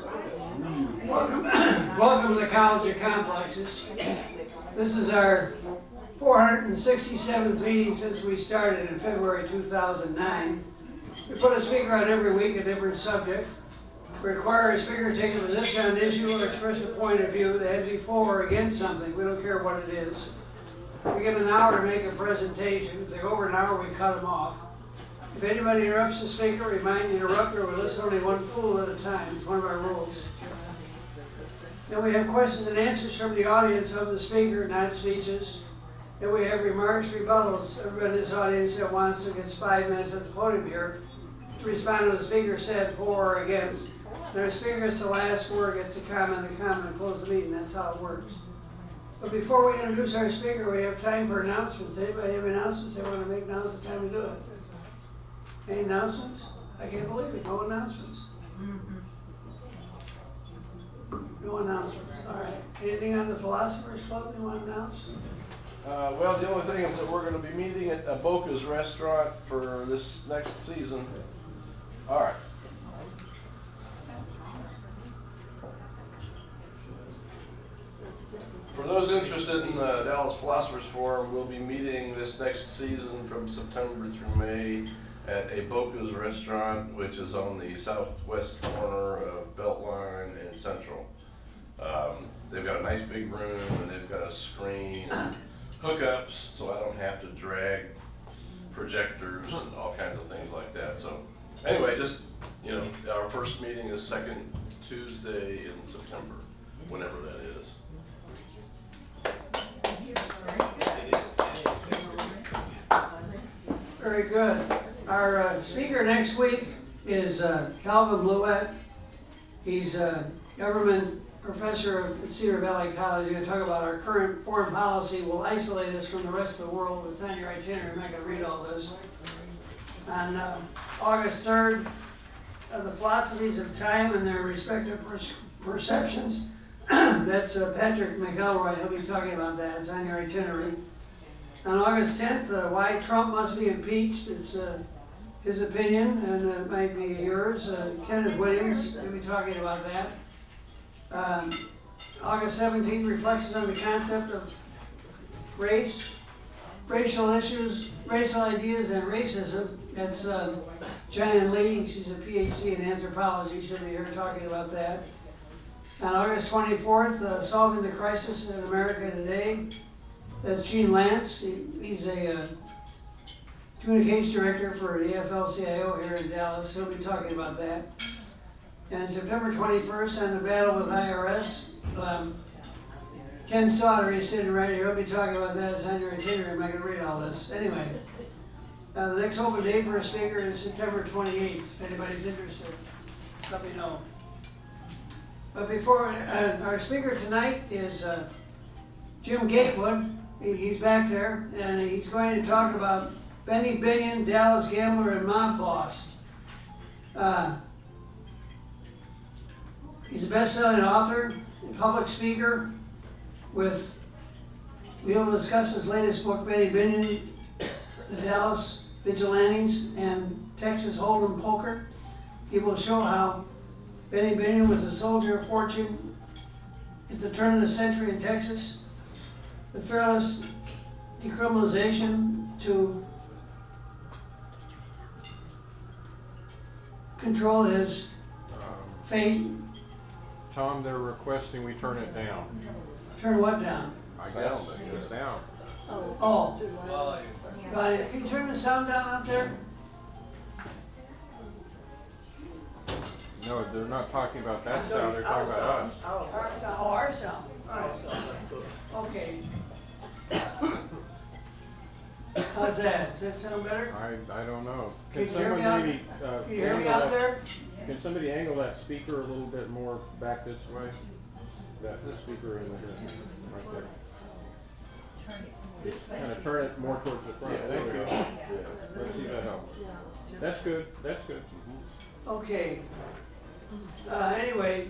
Welcome, welcome to the College of Complexes. This is our 467th meeting since we started in February 2009. We put a speaker on every week, a different subject. We require a speaker to take a position on an issue or express a point of view. They have to be for or against something. We don't care what it is. We give them an hour to make a presentation. If they go over an hour, we cut them off. If anybody interrupts the speaker, remind the interrupter we'll listen only one fool at a time. It's one of our rules. Then we have questions and answers from the audience of the speaker, not speeches. Then we have remarks, rebuttals. Everybody in this audience that wants to gets 5 minutes at the podium here to respond to what the speaker said for or against. Then our speaker gets the last word, gets a comment, and close the meeting. That's how it works. But before we introduce our speaker, we have time for announcements. Anybody have any announcements they want to make? Now's the time to do it. Any announcements? I can't believe it. No announcements. No announcements. All right. Anything on the Philosophers Club you want to announce? Well, the only thing is that we're going to be meeting at Boca's restaurant for this next season. All right. For those interested in the Dallas Philosophers Forum, we'll be meeting this next season from September through May at a Boca's restaurant, which is on the southwest corner of Beltline and Central. They've got a nice big room and they've got a screen and hookups, so I don't have to drag projectors and all kinds of things like that. So anyway, just, you know, our first meeting is second Tuesday in September, whenever that is. Very good. Our speaker next week is Calvin Bluette. He's a government professor at Cedar Valley College. He's going to talk about our current foreign policy. Will isolate us from the rest of the world. It's on your itinerary. I'm not going to read all this. On August 3rd, the philosophies of time and their respective perceptions. That's Patrick McElroy. He'll be talking about that. It's on your itinerary. On August 10th, why Trump must be impeached. It's his opinion, and it might be yours. Kenneth Williams will be talking about that. August 17th, reflections on the concept of race, racial issues, racial ideas, and racism. That's Jan Lee. She's a PhD in anthropology. She'll be here talking about that. On August 24th, solving the crisis in America today. That's Gene Lance. He's a communications director for the AFL-CIO here in Dallas. He'll be talking about that. And September 21st, on the battle with IRS, Ken Sauter, he's sitting right here. He'll be talking about that. It's on your itinerary. I'm not going to read all this. Anyway, the next open date for a speaker is September 28th. If anybody's interested, let me know. But before, our speaker tonight is Jim Gatewood. He's back there, and he's going to talk about Benny Binion, Dallas Gambler, and Mob Boss. He's a best-selling author and public speaker. We'll discuss his latest book, Benny Binion, The Dallas Vigilantes, and Texas Hold'em Poker. He will show how Benny Binion was a soldier of fortune at the turn of the century in Texas. The fearless decriminalization to control his fate. Tom, they're requesting we turn it down. Turn what down? I guess it's down. Oh. Can you turn the sound down out there? No, they're not talking about that sound, they're talking about us. Our sound. Oh, our sound. All right. Okay. How's that? Does that sound better? I don't know. Can you hear someone me out- maybe, Can you hear me out there? Can somebody angle that speaker a little bit more back this way? The speaker in there, right there. Kind of turn it more towards the front. There we go. Yeah. Let's see if that helps. That's good, that's good. Okay. Anyway.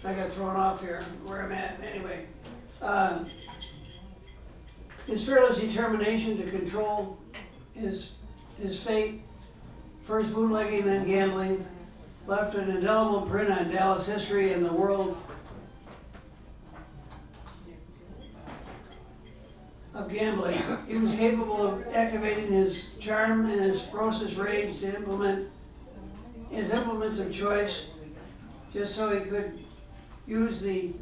I got thrown off here where I'm at. Anyway. His fearless determination to control his his fate, first bootlegging then gambling, left an indelible print on Dallas history and the world of gambling. He was capable of activating his charm and his ferocious rage to implement his implements of choice, just so he could use a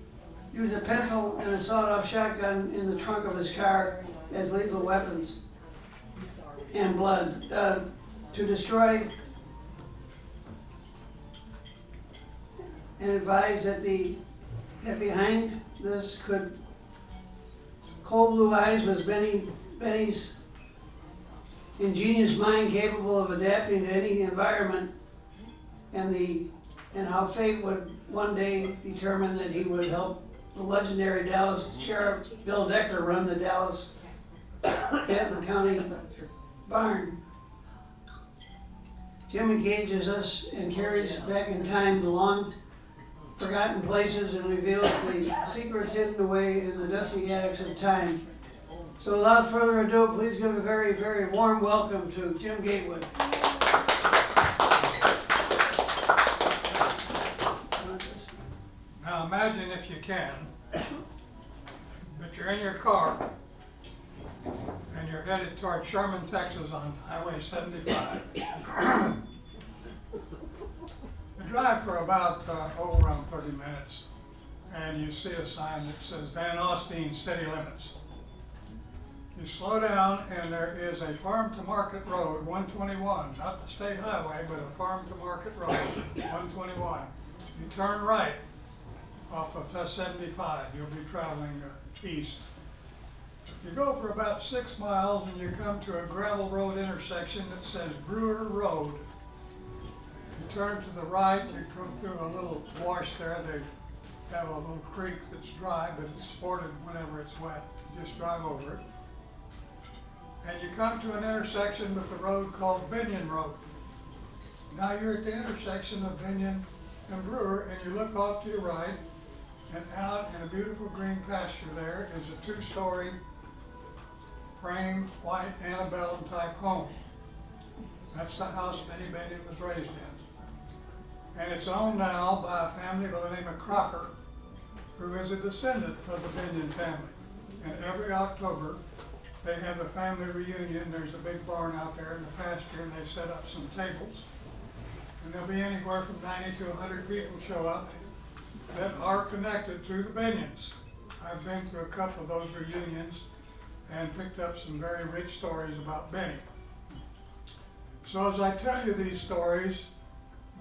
pencil and a sawed-off shotgun in the trunk of his car as lethal weapons, and blood to destroy. And advised that behind this cold blue eyes was Benny's ingenious mind capable of adapting to any environment, and how fate would one day determine that he would help the legendary Dallas Sheriff Bill Decker run the Dallas Benton County barn. Jim engages us and carries back in time the long forgotten places and reveals the secrets hidden away in the dusty attics of time. So without further ado, please give a very, very warm welcome to Jim Gatewood. Now imagine, if you can, that you're in your car and you're headed toward Sherman, Texas on Highway 75. You drive for about around 30 minutes and you see a sign that says Van Alstyne City Limits. You slow down and there is a farm to market road, 121, not the state highway, but a farm to market road, 121. You turn right off of 75, you'll be traveling east. You go for about 6 miles and you come to a gravel road intersection that says Brewer Road. You turn to the right, you come through a little wash there. They have a little creek that's dry, but it's forded whenever it's wet. You just drive over it. And you come to an intersection with a road called Binion Road. Now you're at the intersection of Binion and Brewer, and you look off to your right, and out in a beautiful green pasture there is a 2-story frame, white antebellum type home. That's the house Benny Binion was raised in. And it's owned now by a family by the name of Crocker, who is a descendant of the Binion family. And every October, they have a family reunion. There's a big barn out there in the pasture, and they set up some tables. And there'll be anywhere from 90 to 100 people show up that are connected to the Binions. I've been to a couple of those reunions and picked up some very rich stories about Benny. So as I tell you these stories,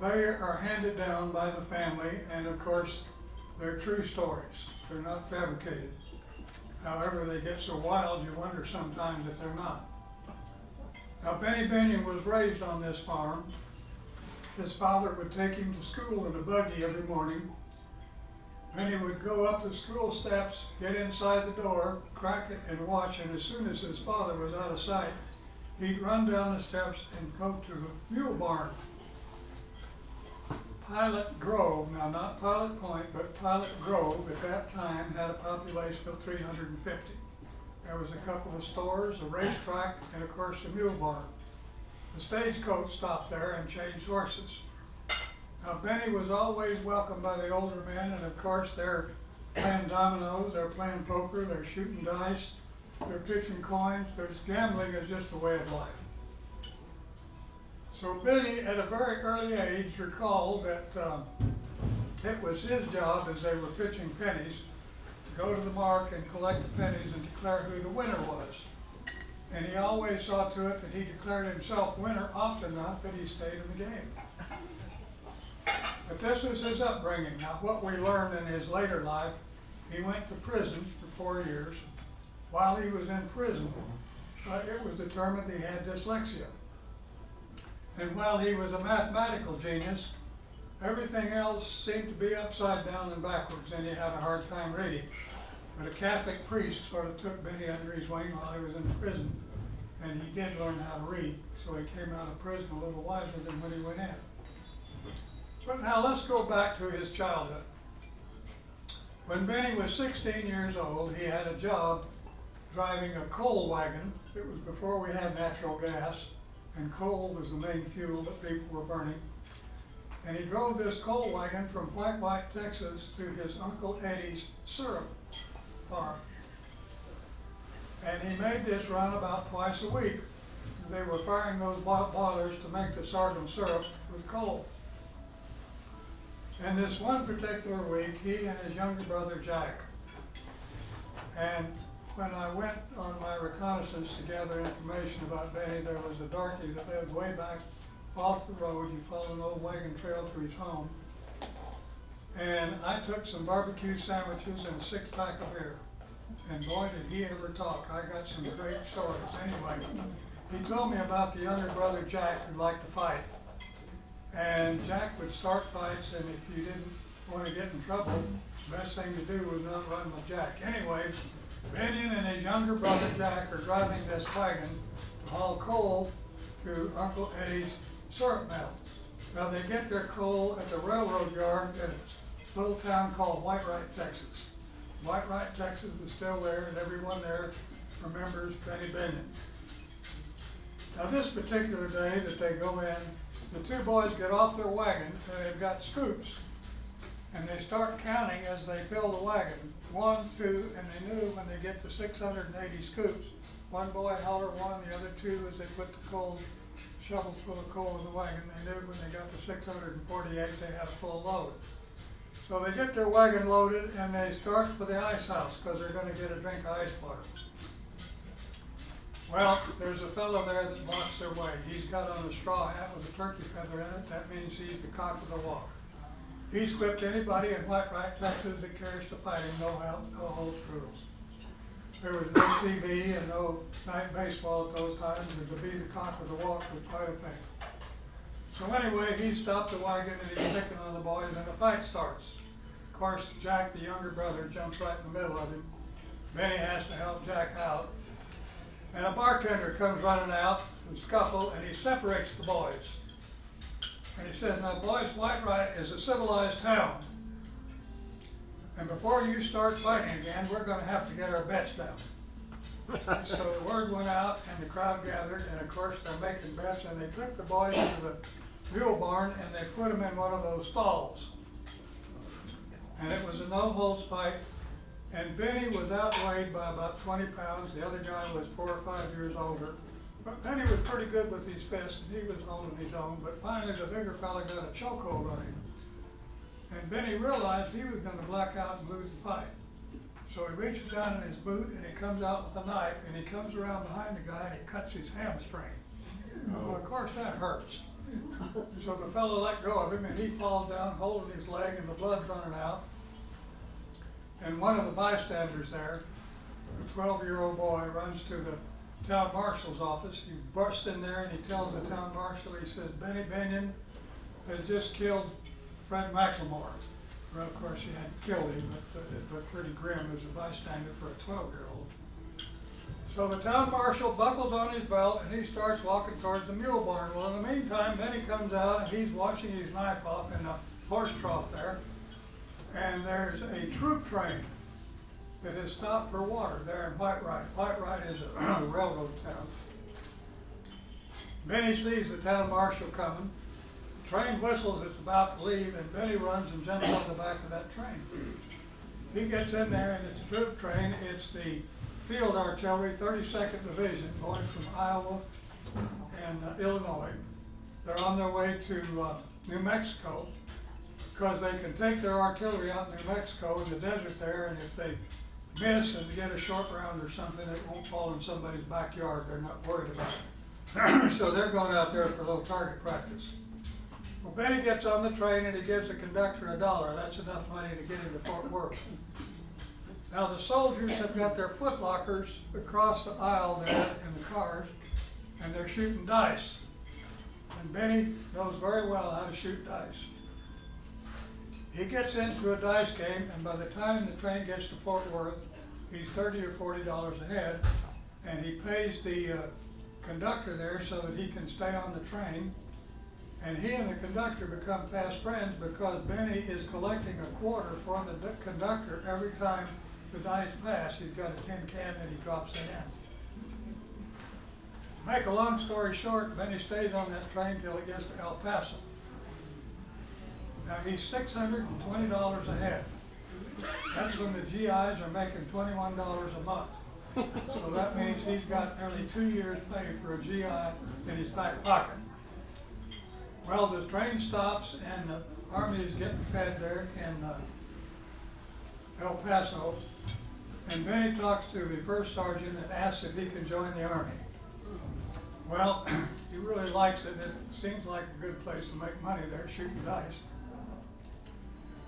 they are handed down by the family, and of course, they're true stories. They're not fabricated. However, they get so wild, you wonder sometimes if they're not. Now, Benny Binion was raised on this farm. His father would take him to school in a buggy every morning. Then he would go up the school steps, get inside the door, crack it, and watch. And as soon as his father was out of sight, he'd run down the steps and go to the mule barn. Pilot Grove, now not Pilot Point, but Pilot Grove at that time had a population of 350. There was a couple of stores, a racetrack, and of course a mule barn. The stagecoach stopped there and changed horses. Now Benny was always welcomed by the older men, and of course they're playing dominoes, they're playing poker, they're shooting dice, they're pitching coins. There's gambling is just a way of life. So Benny, at a very early age, recalled that it was his job, as they were pitching pennies, to go to the mark and collect the pennies and declare who the winner was. And he always saw to it that he declared himself winner often enough that he stayed in the game. But this was his upbringing. Now, what we learned in his later life, he went to prison for 4 years. While he was in prison, it was determined that he had dyslexia. And while he was a mathematical genius, everything else seemed to be upside down and backwards, and he had a hard time reading. But a Catholic priest sort of took Benny under his wing while he was in prison, and he did learn how to read. So he came out of prison a little wiser than when he went in. But now let's go back to his childhood. When Benny was 16 years old, he had a job driving a coal wagon. It was before we had natural gas. and coal was the main fuel that people were burning. And he drove this coal wagon from White, Texas to his Uncle Eddie's syrup farm. And he made this run about twice a week. They were firing those boilers to make the sorghum syrup with coal. And this one particular week, he and his younger brother Jack, and when I went on my reconnaissance to gather information about Benny, there was a darky that lived way back off the road. You followed an old wagon trail to his home. And I took some barbecue sandwiches and a 6-pack of beer. And boy, did he ever talk. I got some great stories. Anyway, he told me about the younger brother Jack who liked to fight. And Jack would start fights, and if you didn't want to get in trouble, the best thing to do was not run with Jack. Anyway, Binion and his younger brother Jack are driving this wagon to haul coal to Uncle Eddie's syrup mill. Now they get their coal at the railroad yard at a little town called White, Texas. White, Texas is still there, and everyone there remembers Benny Binion. Now this particular day that they go in, the two boys get off their wagon, and they've got scoops. And they start counting as they fill the wagon. 1, 2, and they knew when they get to 680 scoops. One boy holler 1, the other 2 as they put the coal, shovels full of coal in the wagon. They knew when they got to 648 they had a full load. So they get their wagon loaded and they start for the ice house because they're going to get a drink of ice water. Well, there's a fellow there that blocks their way. He's got on a straw hat with a turkey feather in it. That means he's the cock of the walk. He's whipped anybody in White, Texas that cares to fight him, no holds rules. There was no TV and no night baseball at those times, and to be the cock of the walk was quite a thing. So anyway, he stopped the wagon and he's picking on the boys, and the fight starts. Of course, Jack, the younger brother, jumps right in the middle of him. Benny has to help Jack out. And a bartender comes running out and scuffle, and he separates the boys. And he says, now boys, White is a civilized town. And before you start fighting again, we're going to have to get our bets down. So the word went out and the crowd gathered, and of course they're making bets, and they took the boys to the mule barn and they put them in one of those stalls. And it was a no-holds fight, and Benny was outweighed by about 20 pounds. The other guy was 4 or 5 years older. But Benny was pretty good with his fists, and he was holding his own, but finally the bigger fella got a chokehold on him. And Benny realized he was going to black out and lose the fight. So he reaches down in his boot and he comes out with a knife and he comes around behind the guy and he cuts his hamstring. Well, of course that hurts. So the fellow let go of him and he falls down holding his leg and the blood's running out. And one of the bystanders there, a 12-year-old boy, runs to the town marshal's office. He bursts in there and he tells the town marshal, he says, Benny Binion has just killed Fred McLemore. Well, of course, he hadn't killed him, but it looked pretty grim as a bystander for a 12-year-old. So the town marshal buckles on his belt and he starts walking towards the mule barn. Well, in the meantime, Benny comes out and he's washing his knife off in a horse trough there. And there's a troop train that has stopped for water there in White. White is a railroad town. Benny sees the town marshal coming. The train whistles, it's about to leave, and Benny runs and jumps on the back of that train. He gets in there and it's a troop train. It's the Field Artillery 32nd Division going from Iowa and Illinois. They're on their way to New Mexico because they can take their artillery out in New Mexico in the desert there, and if they miss and get a short round or something, it won't fall in somebody's backyard. They're not worried about it. So they're going out there for a little target practice. Well, Benny gets on the train and he gives the conductor $1. That's enough money to get him to Fort Worth. Now the soldiers have got their foot lockers across the aisle there in the cars, and they're shooting dice. And Benny knows very well how to shoot dice. He gets into a dice game, and by the time the train gets to Fort Worth, he's $30 or $40 ahead, and he pays the conductor there so that he can stay on the train. And he and the conductor become fast friends because Benny is collecting a quarter for the conductor every time the dice pass. He's got a tin can that he drops it in. Make a long story short, Benny stays on that train till he gets to El Paso. Now he's $620 a head. That's when the GIs are making $21 a month. So that means he's got nearly 2 years' pay for a GI in his back pocket. Well, the train stops and the Army is getting fed there in El Paso. And Benny talks to the first sergeant and asks if he can join the Army. Well, he really likes it. It seems like a good place to make money there, shooting dice.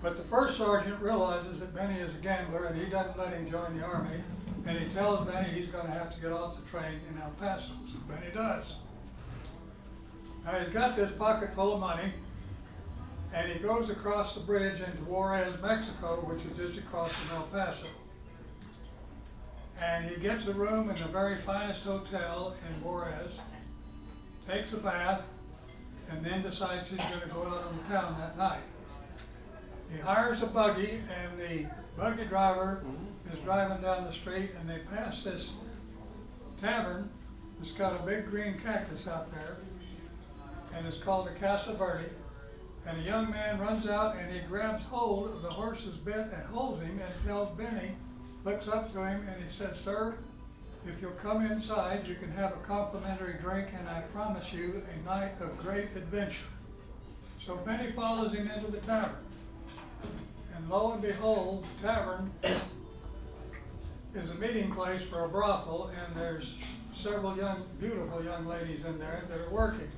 But the first sergeant realizes that Benny is a gambler and he doesn't let him join the Army. And he tells Benny he's going to have to get off the train in El Paso. So Benny does. Now he's got this pocket full of money and he goes across the bridge into Juarez, Mexico, which is just across from El Paso. And he gets a room in the very finest hotel in Juarez, takes a bath, and then decides he's going to go out on the town that night. He hires a buggy, and the buggy driver is driving down the street, and they pass this tavern that's got a big green cactus out there, and it's called the Casa Verde. And a young man runs out, and he grabs hold of the horse's bit and holds him and tells Benny, looks up to him, and he says, "Sir, if you'll come inside, you can have a complimentary drink, and I promise you a night of great adventure." So Benny follows him into the tavern. And lo and behold, the tavern is a meeting place for a brothel, and there's several beautiful young ladies in there that are working.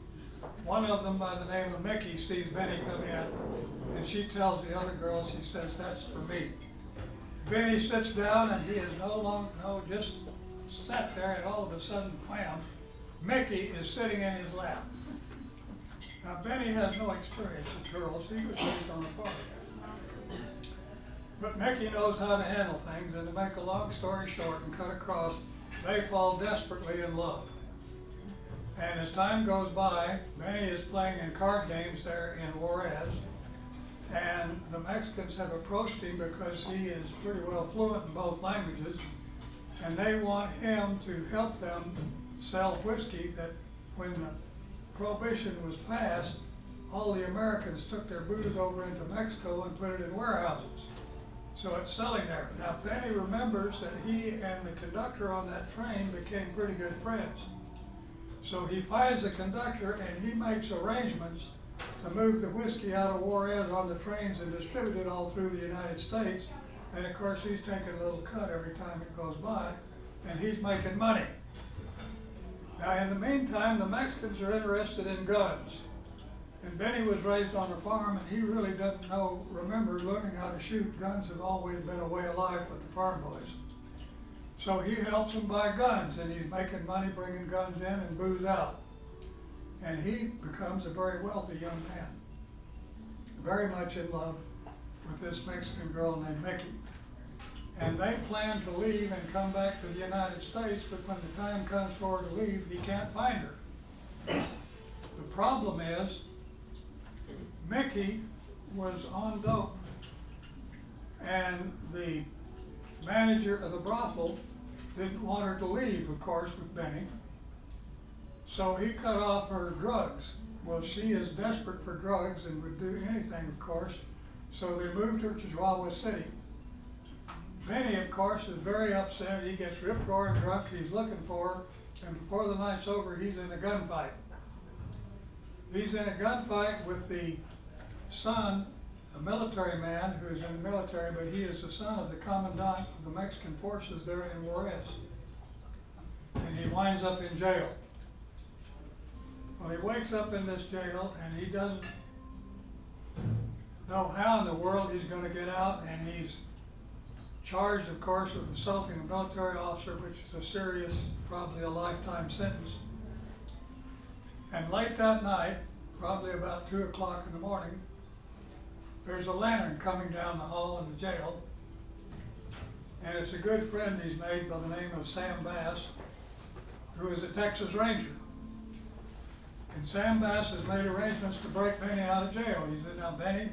One of them, by the name of Mickey, sees Benny come in, and she tells the other girls, she says, "That's for me." Benny sits down, and he is just sat there, and all of a sudden, wham, Mickey is sitting in his lap. Now, Benny has no experience with girls. He was raised on a farm. But Mickey knows how to handle things, and to make a long story short and cut across, they fall desperately in love. And as time goes by, Benny is playing in card games there in Juarez, and the Mexicans have approached him because he is pretty well fluent in both languages, and they want him to help them sell whiskey that when the Prohibition was passed, all the Americans took their booze over into Mexico and put it in warehouses. So it's selling there. Now Benny remembers that he and the conductor on that train became pretty good friends. So he finds the conductor and he makes arrangements to move the whiskey out of Juarez on the trains and distribute it all through the United States. And of course he's taking a little cut every time it goes by, and he's making money. Now in the meantime, the Mexicans are interested in guns. And Benny was raised on a farm, and he really doesn't remember learning how to shoot. Guns have always been a way of life with the farm boys. So he helps them buy guns, and he's making money bringing guns in and booze out. And he becomes a very wealthy young man, very much in love with this Mexican girl named Mickey. And they plan to leave and come back to the United States, but when the time comes for her to leave, he can't find her. The problem is, Mickey was on dope, and the manager of the brothel didn't want her to leave, of course, with Benny. So he cut off her drugs. Well, she is desperate for drugs and would do anything, of course. So they moved her to Chihuahua City. Benny, of course, is very upset. He gets rip-roaring drunk. He's looking for her, and before the night's over, he's in a gunfight. He's in a gunfight with the son, a military man who is in the military, but he is the son of the commandant of the Mexican forces there in Juarez. And he winds up in jail. Well, he wakes up in this jail, and he doesn't know how in the world he's going to get out, and he's charged, of course, with assaulting a military officer, which is a serious, probably a lifetime sentence. And late that night, probably about 2 o'clock in the morning, there's a lantern coming down the hall in the jail, and it's a good friend he's made by the name of Sam Bass, who is a Texas Ranger. And Sam Bass has made arrangements to break Benny out of jail. He said, "Now Benny,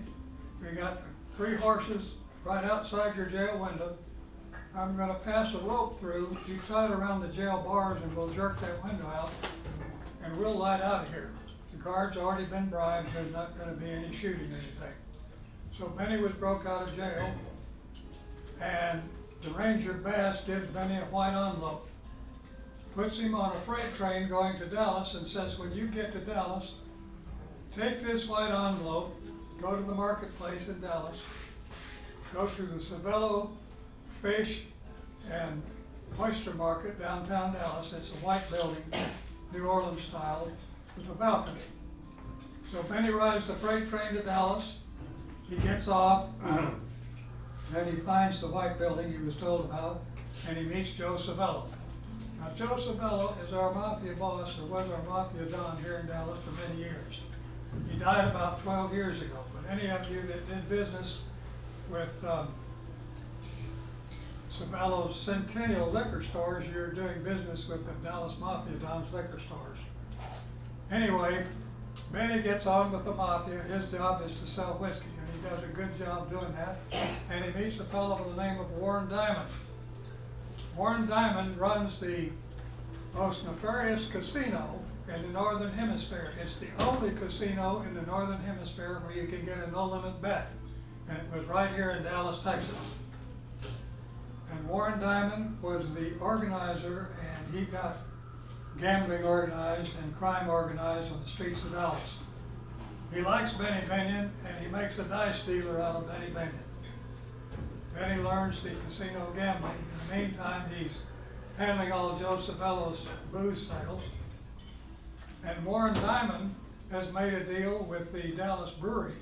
we got 3 horses right outside your jail window. I'm gonna pass a rope through, you tie it around the jail bars and we'll jerk that window out and we'll light out of here. The guard's already been bribed, there's not gonna be any shooting or anything. So Benny was broke out of jail, and the Ranger Bass gives Benny a white envelope, puts him on a freight train going to Dallas and says, when you get to Dallas, take this white envelope, go to the marketplace in Dallas, go to the Savello Fish and Oyster Market downtown Dallas. It's a white building, New Orleans style, with a balcony. So Benny rides the freight train to Dallas. He gets off, and he finds the white building he was told about, and he meets Joe Savello. Now, Joe Savello is our mafia boss, or was our mafia don here in Dallas for many years. He died about 12 years ago, but any of you that did business with Savello's Centennial liquor stores, you're doing business with the Dallas Mafia Don's liquor stores. Anyway, Benny gets on with the mafia. His job is to sell whiskey, and he does a good job doing that. And he meets a fellow by the name of Warren Diamond. Warren Diamond runs the most nefarious casino in the Northern Hemisphere. It's the only casino in the Northern Hemisphere where you can get a no-limit bet. And it was right here in Dallas, Texas. And Warren Diamond was the organizer, and he got gambling organized and crime organized on the streets of Dallas. He likes Benny Binion, and he makes a dice dealer out of Benny Binion. Benny learns the casino gambling. In the meantime, he's handling all Joe Savello's booze sales. And Warren Diamond has made a deal with the Dallas Brewery.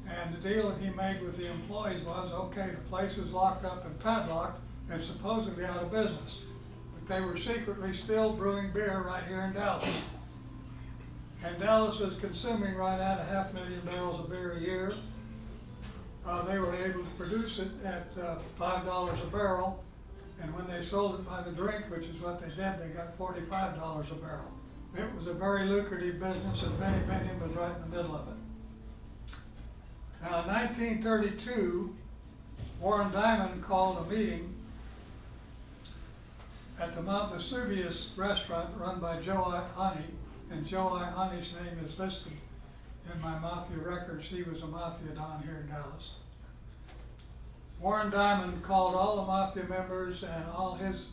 And the deal that he made with the employees was, okay, the place is locked up and padlocked and supposedly out of business. But they were secretly still brewing beer right here in Dallas. And Dallas was consuming right at 500,000 barrels of beer a year. They were able to produce it at $5 a barrel. And when they sold it by the drink, which is what they did, they got $45 a barrel. It was a very lucrative business, and Benny Binion was right in the middle of it. Now, in 1932, Warren Diamond called a meeting at the Mount Vesuvius restaurant run by Joe Ianni, and Joe Ianni's name is listed in my mafia records. He was a mafia don here in Dallas. Warren Diamond called all the mafia members and all his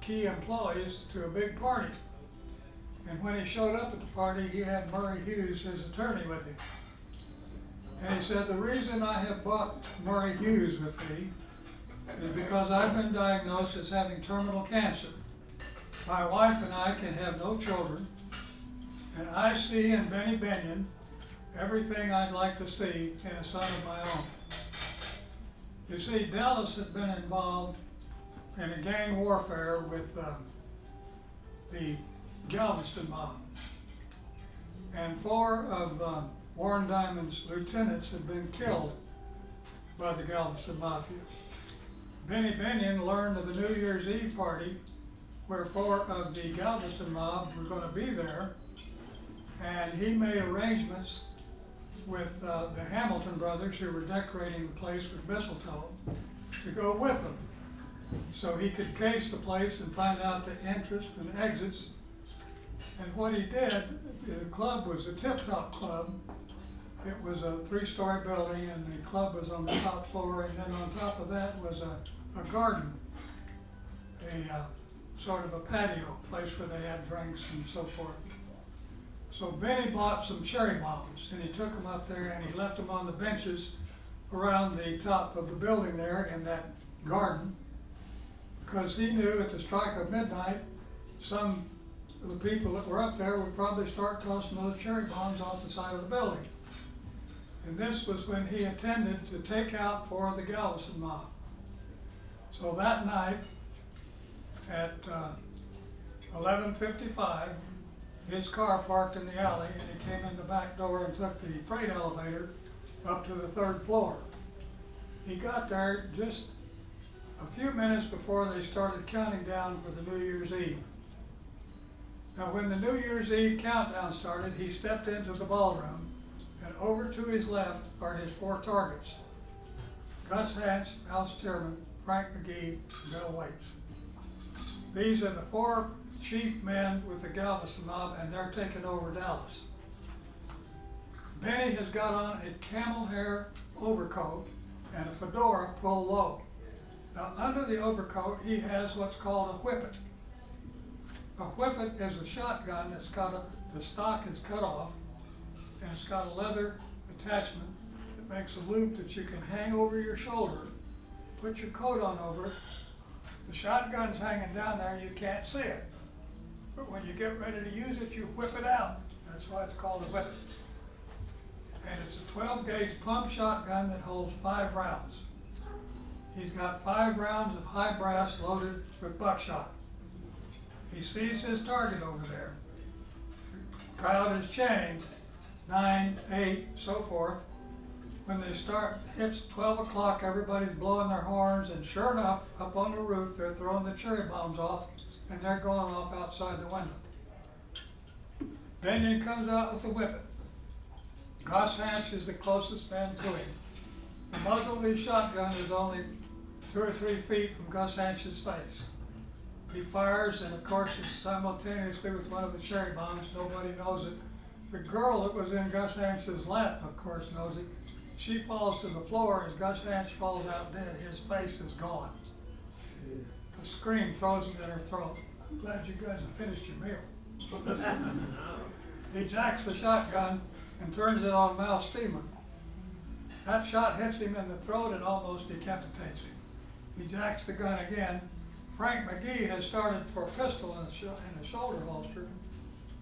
key employees to a big party. And when he showed up at the party, he had Murray Hughes, his attorney, with him. And he said, the reason I have brought Murray Hughes with me is because I've been diagnosed as having terminal cancer. My wife and I can have no children, and I see in Benny Binion everything I'd like to see in a son of my own. You see, Dallas had been involved in a gang warfare with the Galveston mob. And 4 of Warren Diamond's lieutenants had been killed by the Galveston Mafia. Benny Binion learned of a New Year's Eve party where 4 of the Galveston mob were going to be there, and he made arrangements with the Hamilton brothers, who were decorating the place with mistletoe, to go with them. So he could case the place and find out the entrance and exits. And what he did, the club was a tip-top club. It was a 3-story building, and the club was on the top floor, and then on top of that was a garden, a sort of a patio place where they had drinks and so forth. So Benny bought some cherry bombs, and he took them up there and he left them on the benches around the top of the building there in that garden, because he knew at the strike of midnight, some of the people that were up there would probably start tossing those cherry bombs off the side of the building. And this was when he intended to take out 4 of the Galveston mob. So that night at 11:55, his car parked in the alley, and he came in the back door and took the freight elevator up to the 3rd floor. He got there just a few minutes before they started counting down for the New Year's Eve. Now, when the New Year's Eve countdown started, he stepped into the ballroom, and over to his left are his 4 targets: Gus Hatch, House Chairman, Frank McGee, and Bill Waits. These are the four chief men with the Galveston mob, and they're taking over Dallas. Benny has got on a camel hair overcoat and a fedora pulled low. Now, under the overcoat, he has what's called a whippet. A whippet is a shotgun that's the stock is cut off, and it's got a leather attachment that makes a loop that you can hang over your shoulder, put your coat on over it. The shotgun's hanging down there, you can't see it. But when you get ready to use it, you whip it out. That's why it's called a whippet. And it's a 12-gauge pump shotgun that holds 5 rounds. He's got 5 rounds of high brass loaded with buckshot. He sees his target over there. The crowd is chanting, 9, 8, so forth. When they start, hits 12 o'clock, everybody's blowing their horns, and sure enough, up on the roof, they're throwing the cherry bombs off, and they're going off outside the window. Binion comes out with a whippet. Gus Hanch is the closest man to him. The muzzle of his shotgun is only 2 or 3 feet from Gus Hanch's face. He fires, and of course it's simultaneously with one of the cherry bombs. Nobody knows it. The girl that was in Gus Hanch's lap, of course, knows it. She falls to the floor. As Gus Hanch falls out dead, his face is gone. The scream throws him in her throat. I'm glad you guys have finished your meal. He jacks the shotgun and turns it on Mal Steeman. That shot hits him in the throat and almost decapitates him. He jacks the gun again. Frank McGee has started for a pistol in the shoulder holster.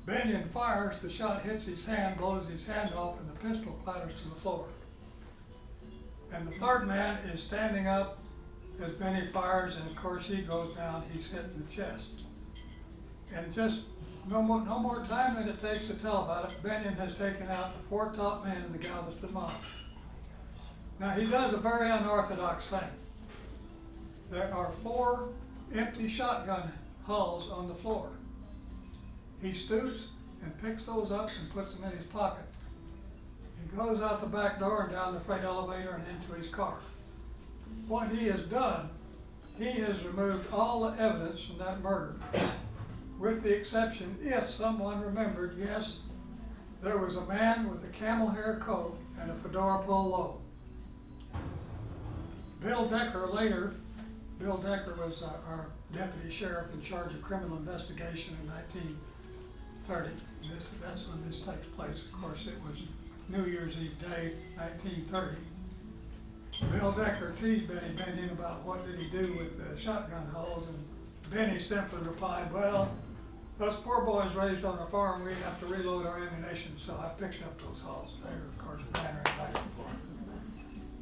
Binion fires, the shot hits his hand, blows his hand off, and the pistol clatters to the floor. And the third man is standing up as Benny fires, and of course he goes down, he's hit in the chest. And just no more time than it takes to tell about it, Binion has taken out the 4 top men in the Galveston mob. Now he does a very unorthodox thing. There are 4 empty shotgun hulls on the floor. He stoops and picks those up and puts them in his pocket. He goes out the back door and down the freight elevator and into his car. What he has done, he has removed all the evidence from that murder, with the exception, if someone remembered, yes, there was a man with a camel hair coat and a fedora pulled low. Bill Decker was our deputy sheriff in charge of criminal investigation in 1930. That's when this takes place. Of course, it was New Year's Eve day, 1930. Bill Decker teased Benny Binion about what did he do with the shotgun hulls, and Benny simply replied, well, us poor boys raised on a farm, we have to reload our ammunition, so I picked up those hulls. They were, of course, bannering back and forth.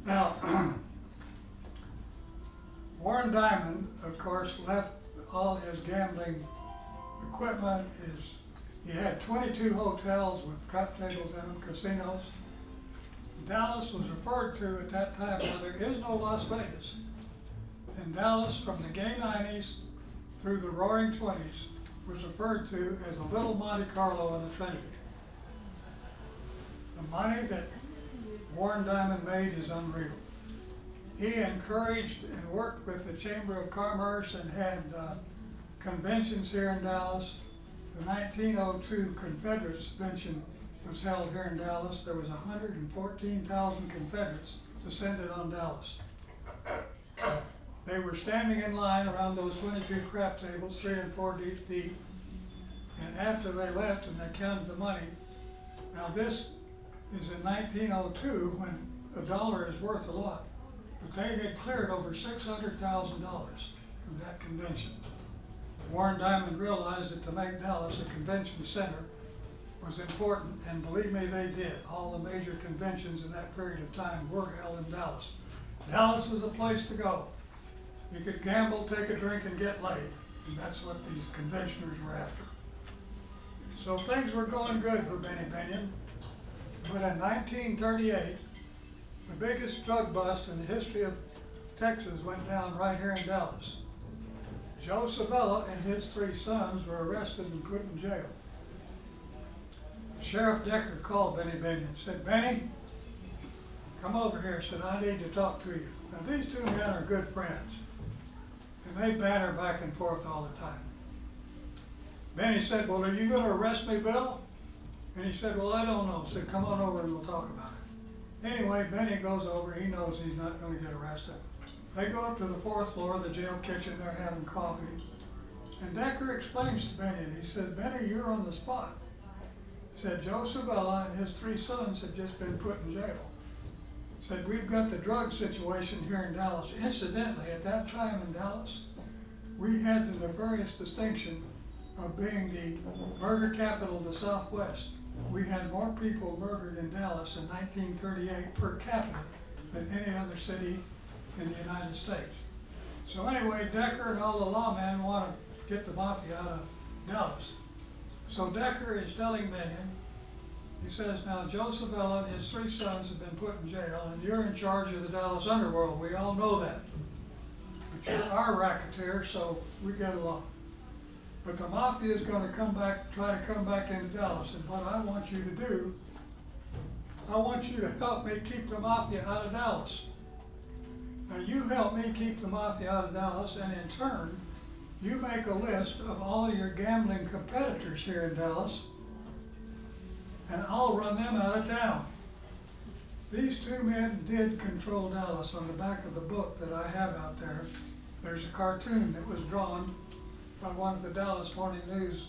Now, Warren Diamond, of course, left all his gambling equipment. He had 22 hotels with crap tables in them, casinos. Dallas was referred to at that time, well, there is no Las Vegas. In Dallas, from the gay 90s through the roaring 20s, was referred to as a little Monte Carlo in the Trinity. The money that Warren Diamond made is unreal. He encouraged and worked with the Chamber of Commerce and had conventions here in Dallas. The 1902 Confederates Convention was held here in Dallas. There was 114,000 Confederates descended on Dallas. They were standing in line around those 22 crap tables, 3 and 4 deep. And after they left and they counted the money, now this is in 1902 when a dollar is worth a lot. But they had cleared over $600,000 from that convention. Warren Diamond realized that to make Dallas a convention center was important, and believe me, they did. All the major conventions in that period of time were held in Dallas. Dallas was a place to go. You could gamble, take a drink, and get laid, and that's what these conventioners were after. So things were going good for Benny Binion, but in 1938, the biggest drug bust in the history of Texas went down right here in Dallas. Joe Savella and his 3 sons were arrested and put in jail. Sheriff Decker called Benny Binion and said, Benny, come over here. Said, I need to talk to you. Now these 2 men are good friends. and they banter back and forth all the time. Benny said, well, are you gonna arrest me, Bill? And he said, well, I don't know. He said, come on over and we'll talk about it. Anyway, Benny goes over, he knows he's not gonna get arrested. They go up to the 4th floor of the jail kitchen, they're having coffee. And Decker explains to Benny, and he said, Benny, you're on the spot. He said, Joe Savella and his 3 sons had just been put in jail. He said, we've got the drug situation here in Dallas. Incidentally, at that time in Dallas, we had the nefarious distinction of being the murder capital of the Southwest. We had more people murdered in Dallas in 1938 per capita than any other city in the United States. So anyway, Decker and all the lawmen want to get the mafia out of Dallas. So Decker is telling Binion, he says, now Joe Savella and his 3 sons have been put in jail, and you're in charge of the Dallas underworld. We all know that. But you're our racketeer, so we get along. But the mafia is going to try to come back into Dallas, and what I want you to do, I want you to help me keep the mafia out of Dallas. Now you help me keep the mafia out of Dallas, and in turn, you make a list of all your gambling competitors here in Dallas, and I'll run them out of town. These 2 men did control Dallas. On the back of the book that I have out there, there's a cartoon that was drawn by one of the Dallas Morning News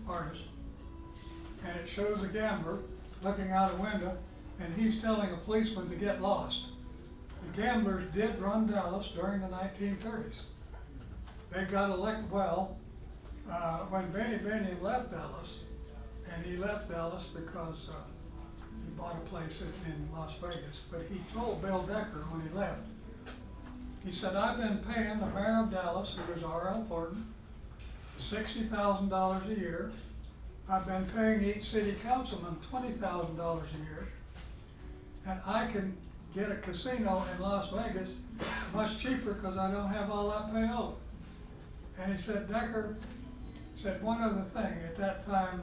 artists. And it shows a gambler looking out a window, and he's telling a policeman to get lost. The gamblers did run Dallas during the 1930s. They got elected, when Benny Binion left Dallas, and he left Dallas because he bought a place in Las Vegas, but he told Bill Decker when he left, he said, I've been paying the mayor of Dallas, who was R.L. Thornton, $60,000 a year. I've been paying each city councilman $20,000 a year. And I can get a casino in Las Vegas much cheaper because I don't have all that payout. And he said, Decker said one other thing. At that time,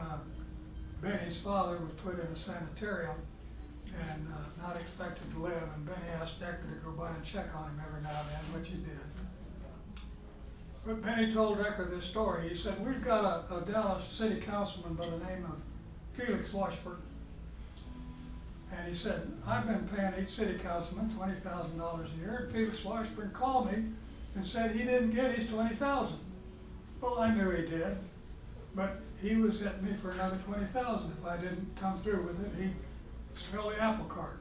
Benny's father was put in a sanitarium and not expected to live, and Benny asked Decker to go by and check on him every now and then, which he did. But Benny told Decker this story. He said, we've got a Dallas city councilman by the name of Felix Washburn. And he said, I've been paying each city councilman $20,000 a year, and Felix Washburn called me and said he didn't get his $20,000. Well, I knew he did, but he was hitting me for another $20,000. If I didn't come through with it, he'd smell the apple cart.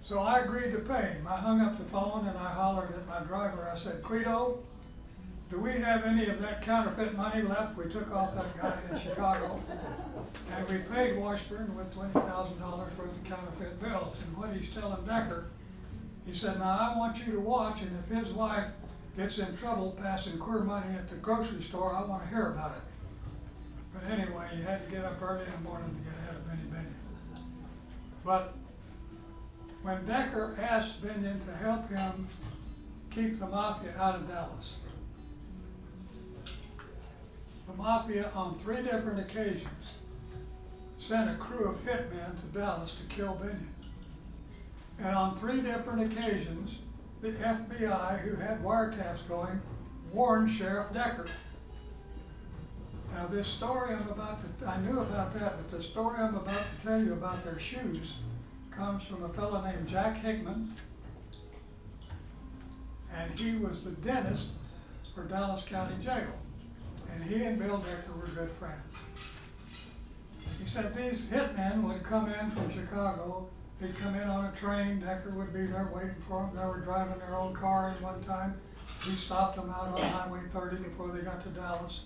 So I agreed to pay him. I hung up the phone and I hollered at my driver. I said, Cleto, do we have any of that counterfeit money left we took off that guy in Chicago? And we paid Washburn with $20,000 worth of counterfeit bills. And what he's telling Decker, he said, now I want you to watch, and if his wife gets in trouble passing queer money at the grocery store, I want to hear about it. But anyway, you had to get up early in the morning to get ahead of Benny Binion. But when Decker asked Binion to help him keep the mafia out of Dallas, the mafia on 3 different occasions sent a crew of hitmen to Dallas to kill Binion. And on 3 different occasions, the FBI, who had wiretaps going, warned Sheriff Decker. Now this story I knew about that, but the story I'm about to tell you about their shoes comes from a fellow named Jack Hickman, and he was the dentist for Dallas County Jail. And he and Bill Decker were good friends. He said these hitmen would come in from Chicago. They'd come in on a train. Decker would be there waiting for them. They were driving their own car in one time. He stopped them out on Highway 30 before they got to Dallas.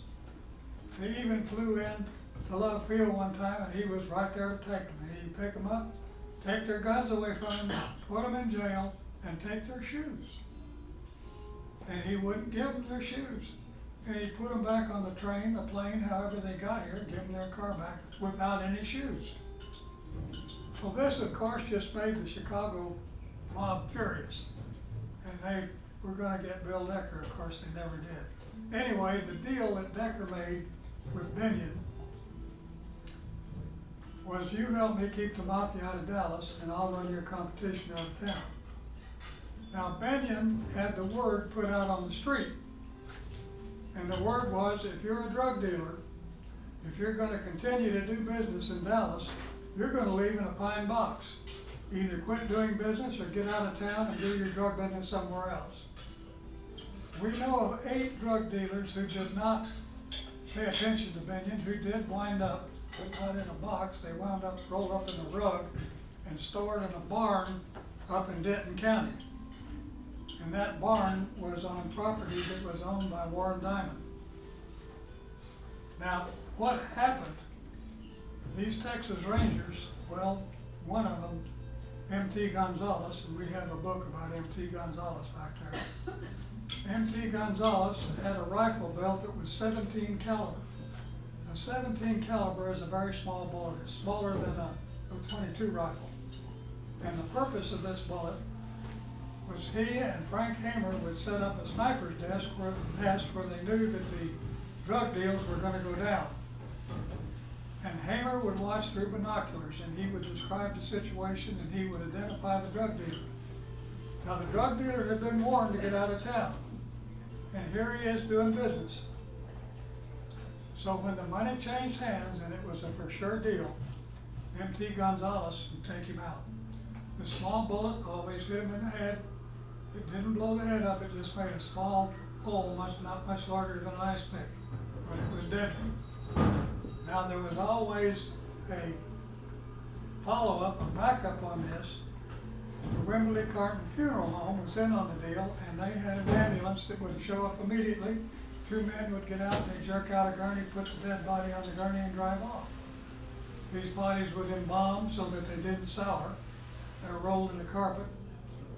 They even flew in to Love Field one time, and he was right there to take them. He'd pick them up, take their guns away from them, put them in jail, and take their shoes. And he wouldn't give them their shoes. And he'd put them back on the train, the plane, however they got here, give them their car back without any shoes. Well, this, of course, just made the Chicago mob furious. And they were going to get Bill Decker. Of course, they never did. Anyway, the deal that Decker made with Binion was, you help me keep the mafia out of Dallas, and I'll run your competition out of town. Now, Binion had the word put out on the street. And the word was, if you're a drug dealer, if you're gonna continue to do business in Dallas, you're gonna leave in a pine box. Either quit doing business or get out of town and do your drug business somewhere else. We know of 8 drug dealers who did not pay attention to Binion, who did wind up, but not in a box, they wound up rolled up in a rug and stored in a barn up in Denton County. And that barn was on property that was owned by Warren Diamond. Now, what happened? These Texas Rangers, well, one of them, M.T. Gonzalez, and we have a book about M.T. Gonzalez back there. M.T. Gonzalez had a rifle belt that was 17 caliber. Now, 17 caliber is a very small bullet. It's smaller than a .22 rifle. And the purpose of this bullet was he and Frank Hamer would set up a sniper's desk where they knew that the drug deals were going to go down. And Hamer would watch through binoculars and he would describe the situation and he would identify the drug dealer. Now the drug dealer had been warned to get out of town. And here he is doing business. So when the money changed hands and it was a for sure deal, M.T. Gonzalez would take him out. The small bullet always hit him in the head. It didn't blow the head up, it just made a small hole, not much larger than an ice pick, but it was deadly. Now there was always a follow-up, a backup on this. The Wimberley Carton Funeral Home was in on the deal, and they had an ambulance that would show up immediately. 2 men would get out, they'd jerk out a gurney, put the dead body on the gurney and drive off. These bodies would embalm so that they didn't sour. They were rolled in the carpet.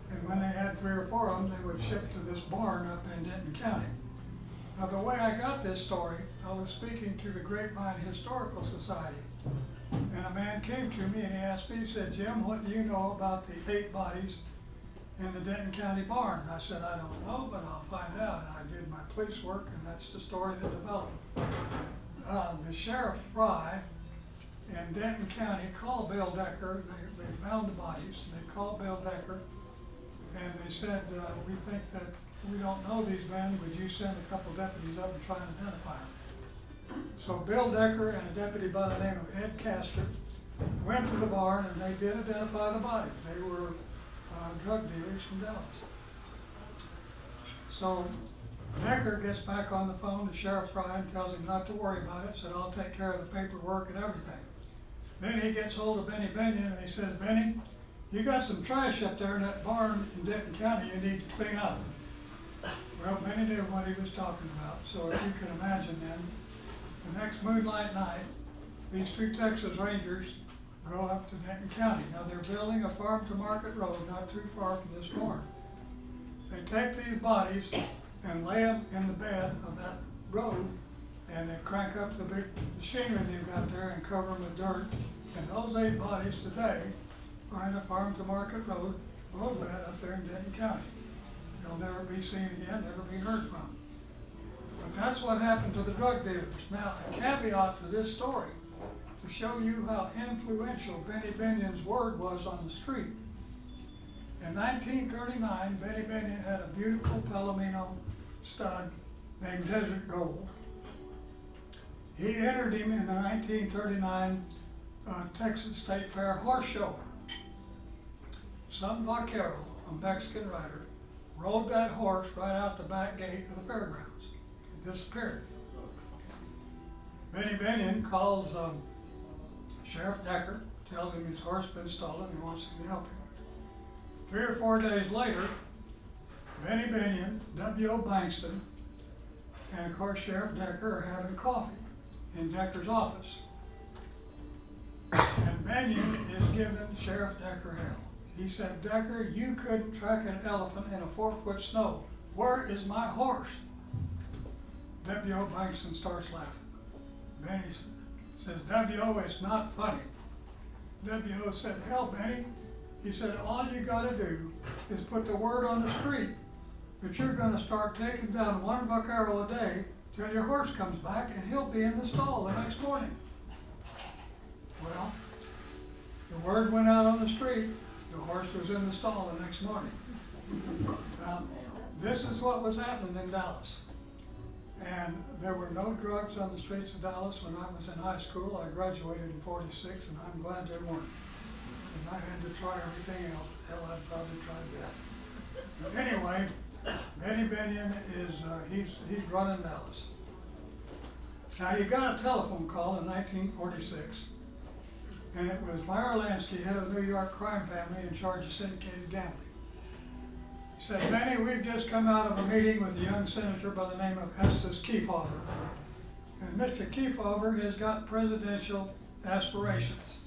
And when they had 3 or 4 of them, they would ship to this barn up in Denton County. Now the way I got this story, I was speaking to the Grapevine Historical Society. And a man came to me and he asked me, he said, Jim, what do you know about the 8 bodies in the Denton County barn? And I said, I don't know, but I'll find out. And I did my police work and that's the story that developed. The Sheriff Fry in Denton County called Bill Decker. They found the bodies. They called Bill Decker and they said, we think that we don't know these men. Would you send a couple deputies up and try and identify them? So Bill Decker and a deputy by the name of Ed Castor went to the barn and they did identify the bodies. They were drug dealers from Dallas. So Decker gets back on the phone to Sheriff Fry and tells him not to worry about it, said I'll take care of the paperwork and everything. Then he gets hold of Benny Binion and he says, Benny, you got some trash up there in that barn in Denton County you need to clean up. Well, Benny knew what he was talking about, so if you can imagine then, the next moonlight night, these 2 Texas Rangers go up to Denton County. Now they're building a farm to market road not too far from this barn. They take these bodies and lay them in the bed of that road and they crank up the big machinery they've got there and cover them with dirt. And those 8 bodies today are in a farm to market roadbed up there in Denton County. They'll never be seen again, never be heard from. But that's what happened to the drug dealers. Now, a caveat to this story, to show you how influential Benny Binion's word was on the street. In 1939, Benny Binion had a beautiful Palomino stud named Desert Gold. He entered him in the 1939 Texas State Fair horse show. Some vaquero, a Mexican rider, rode that horse right out the back gate of the fairgrounds. It disappeared. Benny Binion calls Sheriff Decker, tells him his horse been stolen, he wants him to help him. 3 or 4 days later, Benny Binion, W.O. Bankston, and of course Sheriff Decker are having coffee in Decker's office. And Binion is giving Sheriff Decker hell. He said, Decker, you couldn't track an elephant in a 4-foot snow. Where is my horse? W.O. Bankston starts laughing. Benny says, W.O., it's not funny. W.O. said, hell, Benny. He said, all you gotta do is put the word on the street that you're gonna start taking down 1 vaquero a day till your horse comes back and he'll be in the stall the next morning. Well, the word went out on the street. The horse was in the stall the next morning. This is what was happening in Dallas. And there were no drugs on the streets of Dallas when I was in high school. I graduated in '46, and I'm glad there weren't. And I had to try everything else. Hell, I'd probably tried that. But anyway, Benny Binion is, he's running Dallas. Now, he got a telephone call in 1946, and it was Meyer Lansky, head of the New York crime family in charge of syndicated gambling. He said, Benny, we've just come out of a meeting with a young senator by the name of Estes Kefauver. And Mr. Kefauver has got presidential aspirations.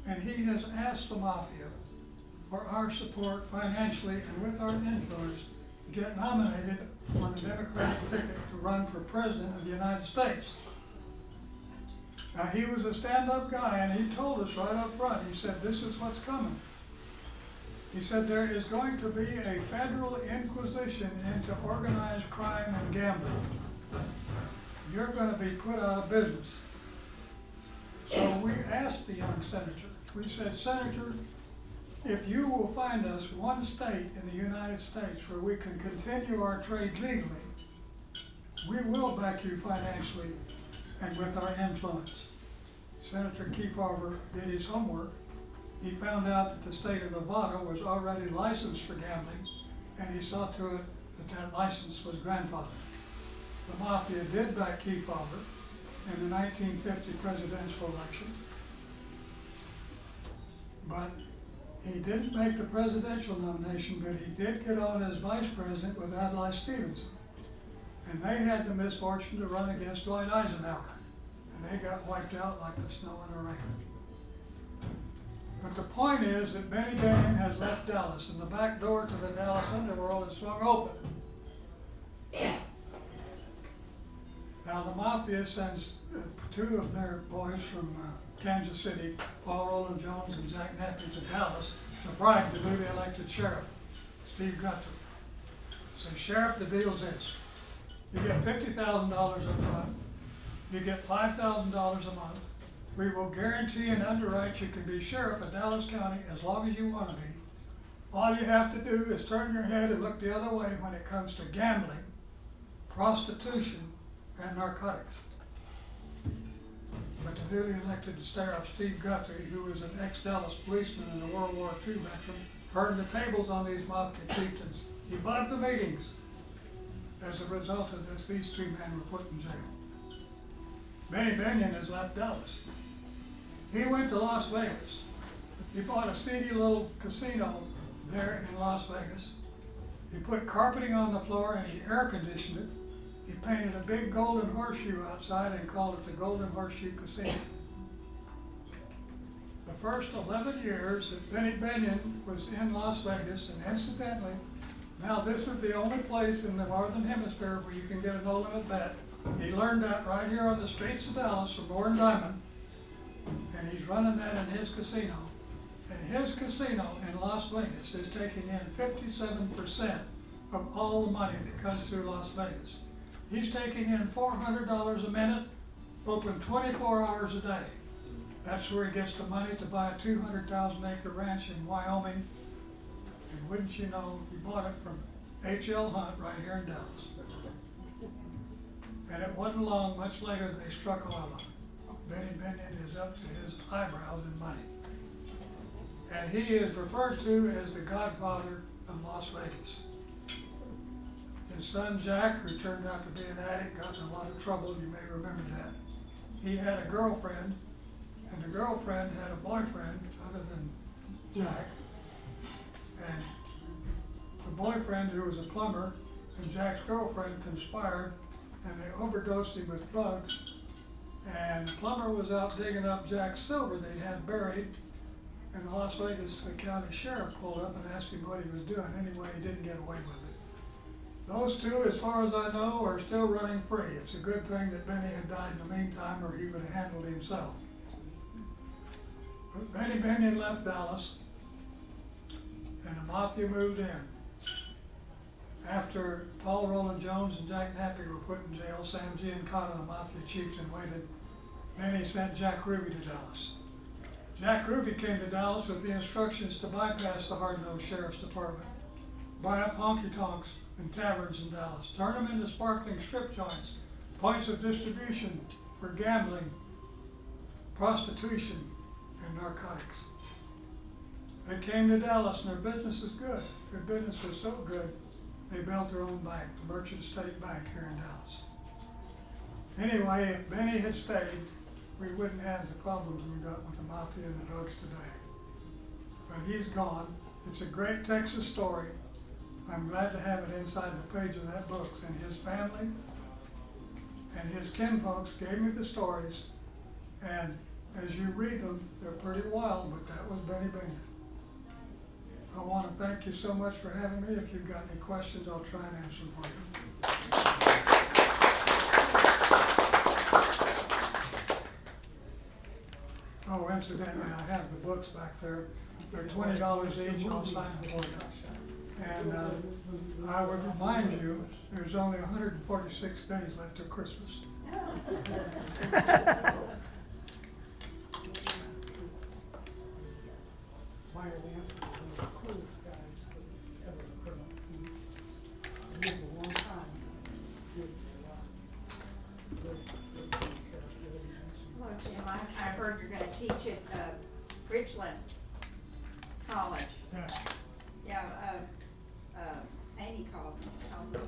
And he has asked the mafia for our support financially and with our influence to get nominated on the Democratic ticket to run for president of the United States. Now, he was a stand-up guy, and he told us right up front, he said, this is what's coming. He said, there is going to be a federal inquisition into organized crime and gambling. You're going to be put out of business. So we asked the young senator, we said, Senator, if you will find us one state in the United States where we can continue our trade legally, we will back you financially and with our influence. Senator Kefauver did his homework. He found out that the state of Nevada was already licensed for gambling, and he saw to it that that license was grandfathered. The mafia did back Kefauver in the 1950 presidential election, but he didn't make the presidential nomination, but he did get on as vice president with Adlai Stevenson. And they had the misfortune to run against Dwight Eisenhower, and they got wiped out like the snow in the rain. But the point is that Benny Binion has left Dallas, and the back door to the Dallas underworld is swung open. Now the mafia sends two of their boys from Kansas City, Paul Roland Jones and Jack Nappy, to Dallas to bribe the newly elected sheriff, Steve Guthrie. Say, Sheriff, the deal's this. You get $50,000 up front. You get $5,000 a month. We will guarantee and underwrite you can be sheriff of Dallas County as long as you want to be. All you have to do is turn your head and look the other way when it comes to gambling, prostitution, and narcotics. But the newly elected sheriff, Steve Guthrie, who was an ex-Dallas policeman and a World War II veteran, turned the tables on these mafia chieftains. He bugged the meetings. As a result of this, these two men were put in jail. Benny Binion has left Dallas. He went to Las Vegas. He bought a seedy little casino there in Las Vegas. He put carpeting on the floor and he air conditioned it. He painted a big golden horseshoe outside and called it the Golden Horseshoe Casino. The first 11 years that Benny Binion was in Las Vegas, and incidentally, now this is the only place in the Northern Hemisphere where you can get a no-limit bet. He learned that right here on the streets of Dallas from Warren Diamond, and he's running that in his casino. And his casino in Las Vegas is taking in 57% of all the money that comes through Las Vegas. He's taking in $400 a minute, open 24 hours a day. That's where he gets the money to buy a 200,000-acre ranch in Wyoming. And wouldn't you know, he bought it from H.L. Hunt right here in Dallas. And it wasn't long, much later, than they struck oil on him. Benny Binion is up to his eyebrows in money. And he is referred to as the godfather of Las Vegas. His son Jack, who turned out to be an addict, got in a lot of trouble, you may remember that. He had a girlfriend, and the girlfriend had a boyfriend other than Jack. And the boyfriend, who was a plumber, and Jack's girlfriend conspired, and they overdosed him with drugs. And the plumber was out digging up Jack's silver that he had buried, and the Las Vegas County Sheriff pulled up and asked him what he was doing. Anyway, he didn't get away with it. Those two, as far as I know, are still running free. It's a good thing that Benny had died in the meantime, or he would have handled himself. But Benny Binion left Dallas, and the mafia moved in. After Paul Roland Jones and Jack Nappy were put in jail, Sam Giancana, the mafia chieftain, waited. Then he sent Jack Ruby to Dallas. Jack Ruby came to Dallas with the instructions to bypass the hard-nosed sheriff's department. buy up honky tonks and taverns in Dallas, turn them into sparkling strip joints, points of distribution for gambling, prostitution, and narcotics. They came to Dallas and their business is good. Their business was so good, they built their own bank, the Merchant State Bank here in Dallas. Anyway, if Benny had stayed, we wouldn't have the problems we got with the mafia and the drugs today. But he's gone. It's a great Texas story. I'm glad to have it inside the page of that book. And his family and his kinfolks gave me the stories. And as you read them, they're pretty wild, but that was Benny Binion. I want to thank you so much for having me. If you've got any questions, I'll try and answer them for you. Oh, incidentally, I have the books back there. They're $20 each. I'll sign them for you. And I would remind you, there's only 146 days left till Christmas. Hello, Jim. I heard you're gonna teach at, Richland College. Yeah. Yeah, Amy called me,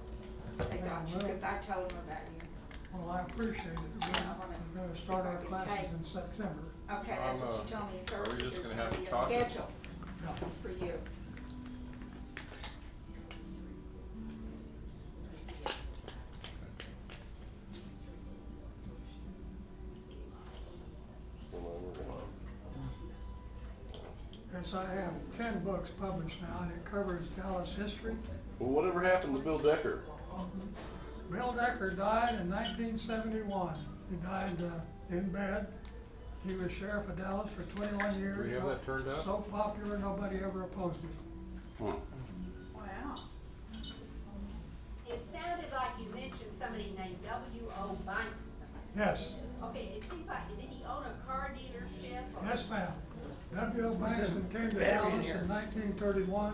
they got you, cause I told them about you. Well, I appreciate it. We're going to start our classes in September. Okay, that's what she told me at are we first, just there's gonna gonna have be a chocolate? schedule Yeah. for you. Yes, I have 10 books published now, and it covers Dallas history. Well, whatever happened to Bill Decker? Bill Decker died in 1971. He died in bed. He was sheriff of Dallas for 21 years. Do we have that turned out? So popular, nobody ever opposed him. Hmm. Wow. It sounded like you mentioned somebody named W.O. Bankston. Yes, Okay, it seems like, did he own a car dealership or? yes, ma'am. W.O. Bankston came to Dallas in 1931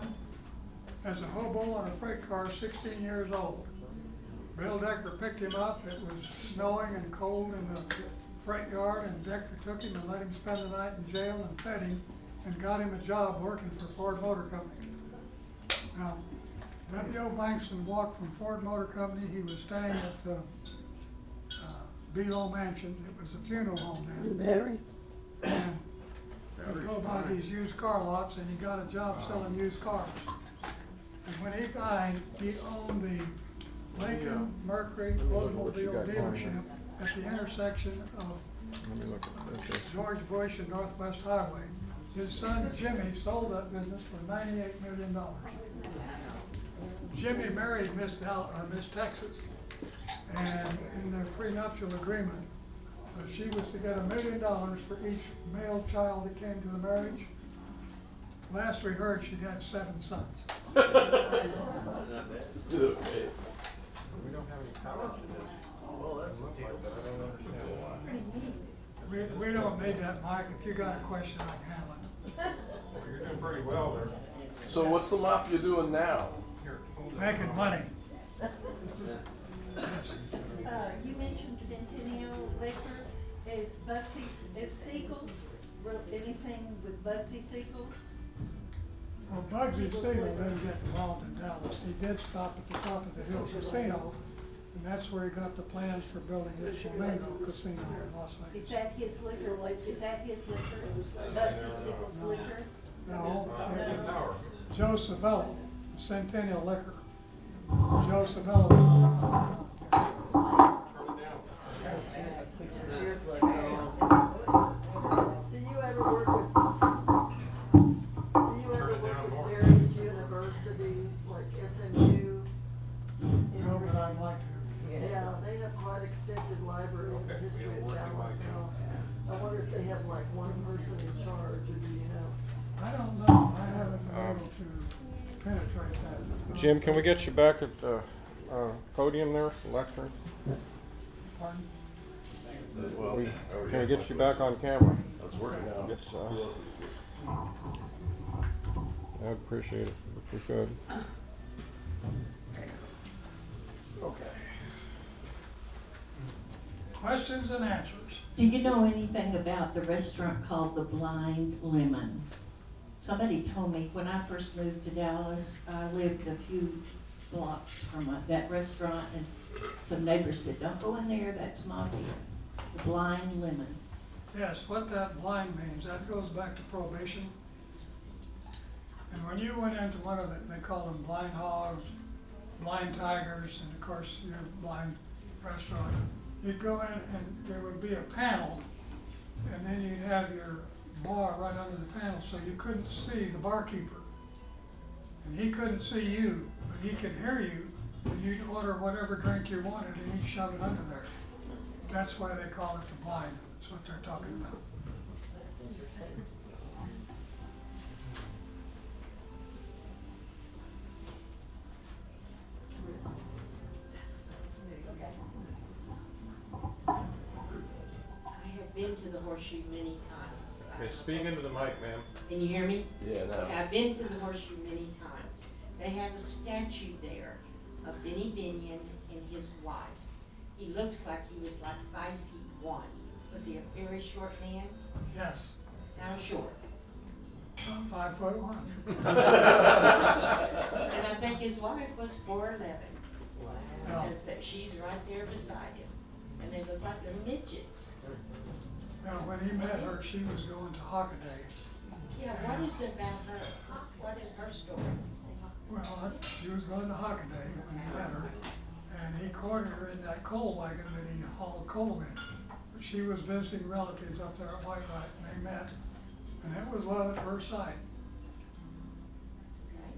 as a hobo on a freight car, 16 years old. Bill Decker picked him up. It was snowing and cold in the freight yard, and Decker took him and let him spend the night in jail and fed him and got him a job working for Ford Motor Company. Now, W.O. Bankston walked from Ford Motor Company. He was staying at the Below Mansion. It was a funeral home there. Battery? And he'd go by these used car lots, and he got a job selling used cars. And when he died, he owned the Lincoln Mercury automobile dealership at the intersection of Let me look at this. George Bush and Northwest Highway. His son Jimmy sold that business for $98 million. Jimmy married Miss Texas, and in their prenuptial agreement, she was to get $1 million for each male child that came to the marriage. Last we heard, she'd had 7 sons. We don't have any power to this. Well, that's a deal, but I don't understand why. We don't need that, Mike. If you got a question, I can handle it. Well, you're doing pretty well there. So what's the mafia doing now? Here, hold it. Making money. You mentioned Centennial Liquor. Is Siegel, anything with Bugsy Siegel? Well, Bugsy Siegel didn't get involved in Dallas. He did stop at the top of the Hill Casino, and that's where he got the plans for building his Flamingo Casino here in Las Is Vegas. that his liquor? Is that his liquor? Bugsy Siegel's liquor? No, Power. Joe Savello, Centennial Liquor. Joe Savello. Do you ever work with various universities like SMU? No, but I'd like to. Yeah, they have quite extensive library in the Okay, history we'll of work it Dallas like and all. I wonder if they have like one person in charge, or do you know? I don't know. I haven't been able to penetrate that. Jim, can we get you back at the podium there, lectern? Pardon? Well, Can we get you back on camera? That's working out. It's, I'd appreciate it if we could. Okay. Questions and answers. Do you know anything about the restaurant called the Blind Lemon? Somebody told me when I first moved to Dallas, I lived a few blocks from that restaurant, and some neighbors said, "Don't go in there, that's mafia." The Blind Lemon. Yes, what that blind means, that goes back to prohibition. And when you went into one of the, they call them blind hogs, blind tigers, and of course your blind restaurant, you'd go in and there would be a panel, and then you'd have your bar right under the panel, so you couldn't see the barkeeper. And he couldn't see you, but he could hear you, and you'd order whatever drink you wanted, and he'd shove it under there. That's why they call it the blind. That's what they're talking about. I have been to the Horseshoe many times. Okay, speak into the mic, ma'am. Can you hear me? Yeah, no. I've been to the Horseshoe many times. They have a statue there of Benny Binion and his wife. He looks like he was like 5'1". Was he a very short man? Yes, How short? about 5'1". And I think his wife was 4'11". Yeah. Because that she's right there beside him. And they look like little midgets. Now, when he met her, she was going to Hockaday. Yeah, what is it about her? What is her story? Well, she was going to Hockaday when he met her, and he cornered her in that coal wagon that he hauled coal in. But she was visiting relatives up there at Whitewright, and they met, and it was love at first sight. Okay.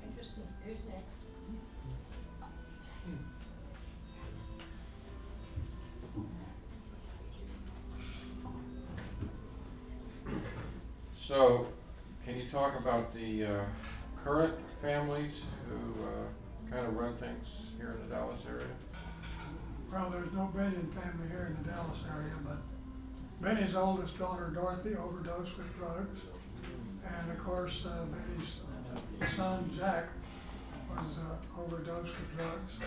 Interesting. Who's next? So, can you talk about the current families who kind of run things here in the Dallas area? Well, there's no Binion family here in the Dallas area, but Benny's oldest daughter, Dorothy, overdosed with drugs. And of course, Benny's son, Jack, was overdosed with drugs.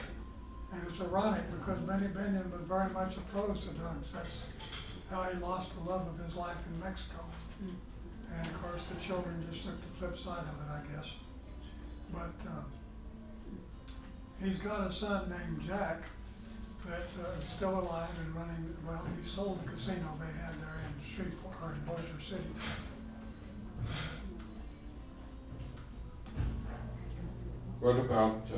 And it's ironic because Benny Binion was very much opposed to drugs. That's how he lost the love of his life in Mexico. And of course, the children just took the flip side of it, I guess. But he's got a son named Jack that is still alive and running. Well, he sold the casino they had there in Shreveport or in Bossier City. What about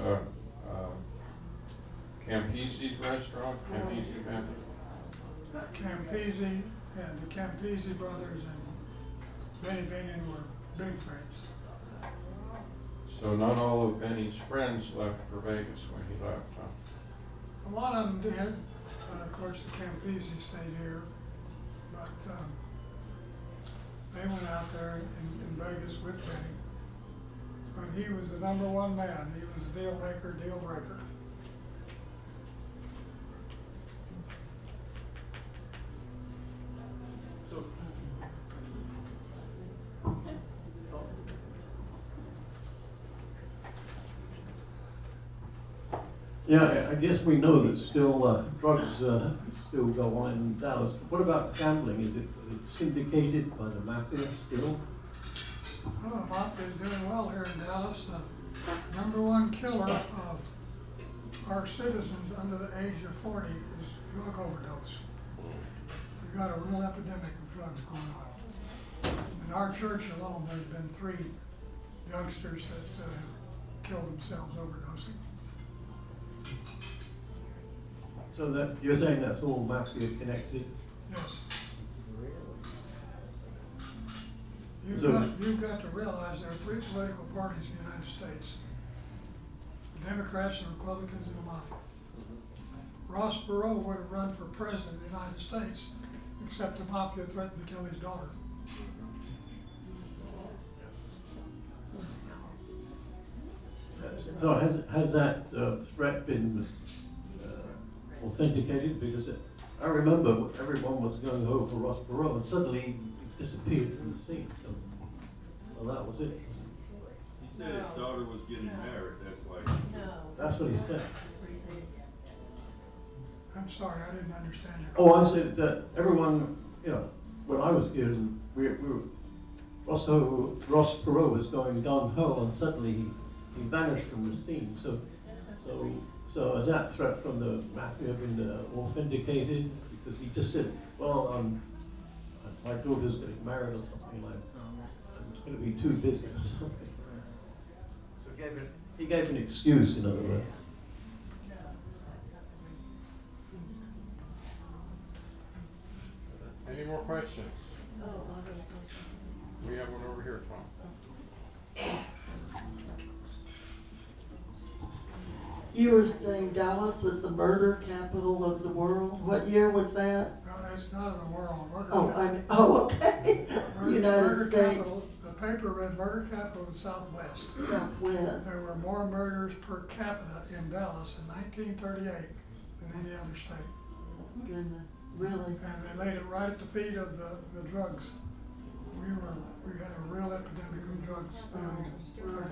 Campese's restaurant, Campese family? Campese and the Campese brothers and Benny Binion were big friends. So not all of Benny's friends left for Vegas when he left, huh? A lot of them did. Of course, the Campese stayed here, but they went out there in Vegas with Benny. But he was the number one man. He was a deal maker, deal breaker. Yeah, I guess we know that still drugs still go on in Dallas. What about gambling? Is it syndicated by the mafia still? Well, the mafia is doing well here in Dallas. The number one killer of our citizens under the age of 40 is drug overdose. We've got a real epidemic of drugs going on. In our church alone, there's been 3 youngsters that have killed themselves overdosing. So that you're saying that's all mafia connected? Yes. So- You've got to realize there are 3 political parties in the United States. The Democrats, the Republicans, and the Mafia. Ross Perot would have run for president of the United States, except the Mafia threatened to kill his daughter. So has that threat been authenticated? Because I remember everyone was going over Ross Perot and suddenly he disappeared from the scene. So that was it. He said his daughter was getting married, that's why. No. That's what he said. I'm sorry, I didn't understand your Oh, I question. said that everyone, you know, when I was here, we were, Ross Perot was going gung-ho, and suddenly he vanished from the scene. So has that threat from the mafia been authenticated? Because he just said, well, my daughter's getting married or something like that. I'm going to be too busy or something. So he gave an excuse, in other words. Any more questions? We have one over here, Tom. You were saying Dallas was the murder capital of the world. What year was that? No, it's not in the world. Murder Oh, capital. okay. United Murder States, capital, the paper read murder capital of the Southwest. Southwest. There were more murders per capita in Dallas in 1938 than any other state. Goodness, really? And they laid it right at the feet of the drugs. We had a real epidemic of drugs in 38.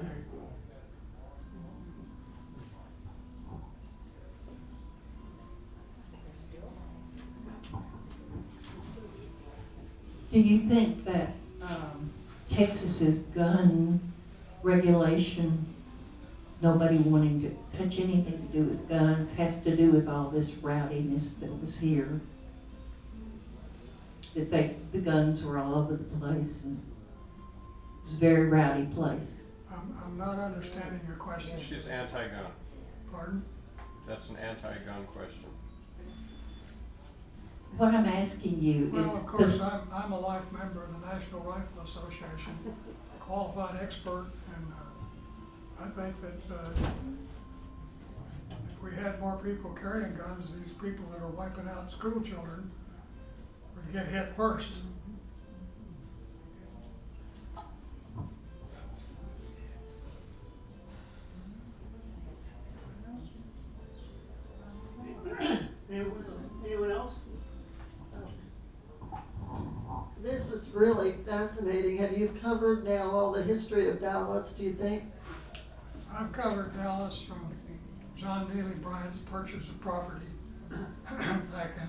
Do you think that Texas's gun regulation, nobody wanting to touch anything to do with guns, has to do with all this rowdiness that was here? That the guns were all over the place, and it was a very rowdy place. I'm not understanding your question. She's anti-gun. Pardon? That's an anti-gun question. What I'm asking you Well, is, of course, I'm a life member of the National Rifle Association, qualified expert, and I think that if we had more people carrying guns, these people that are wiping out school children would get hit first. Anyone else? This is really fascinating. Have you covered now all the history of Dallas, do you think? I've covered Dallas from John Neely Bryant's purchase of property back in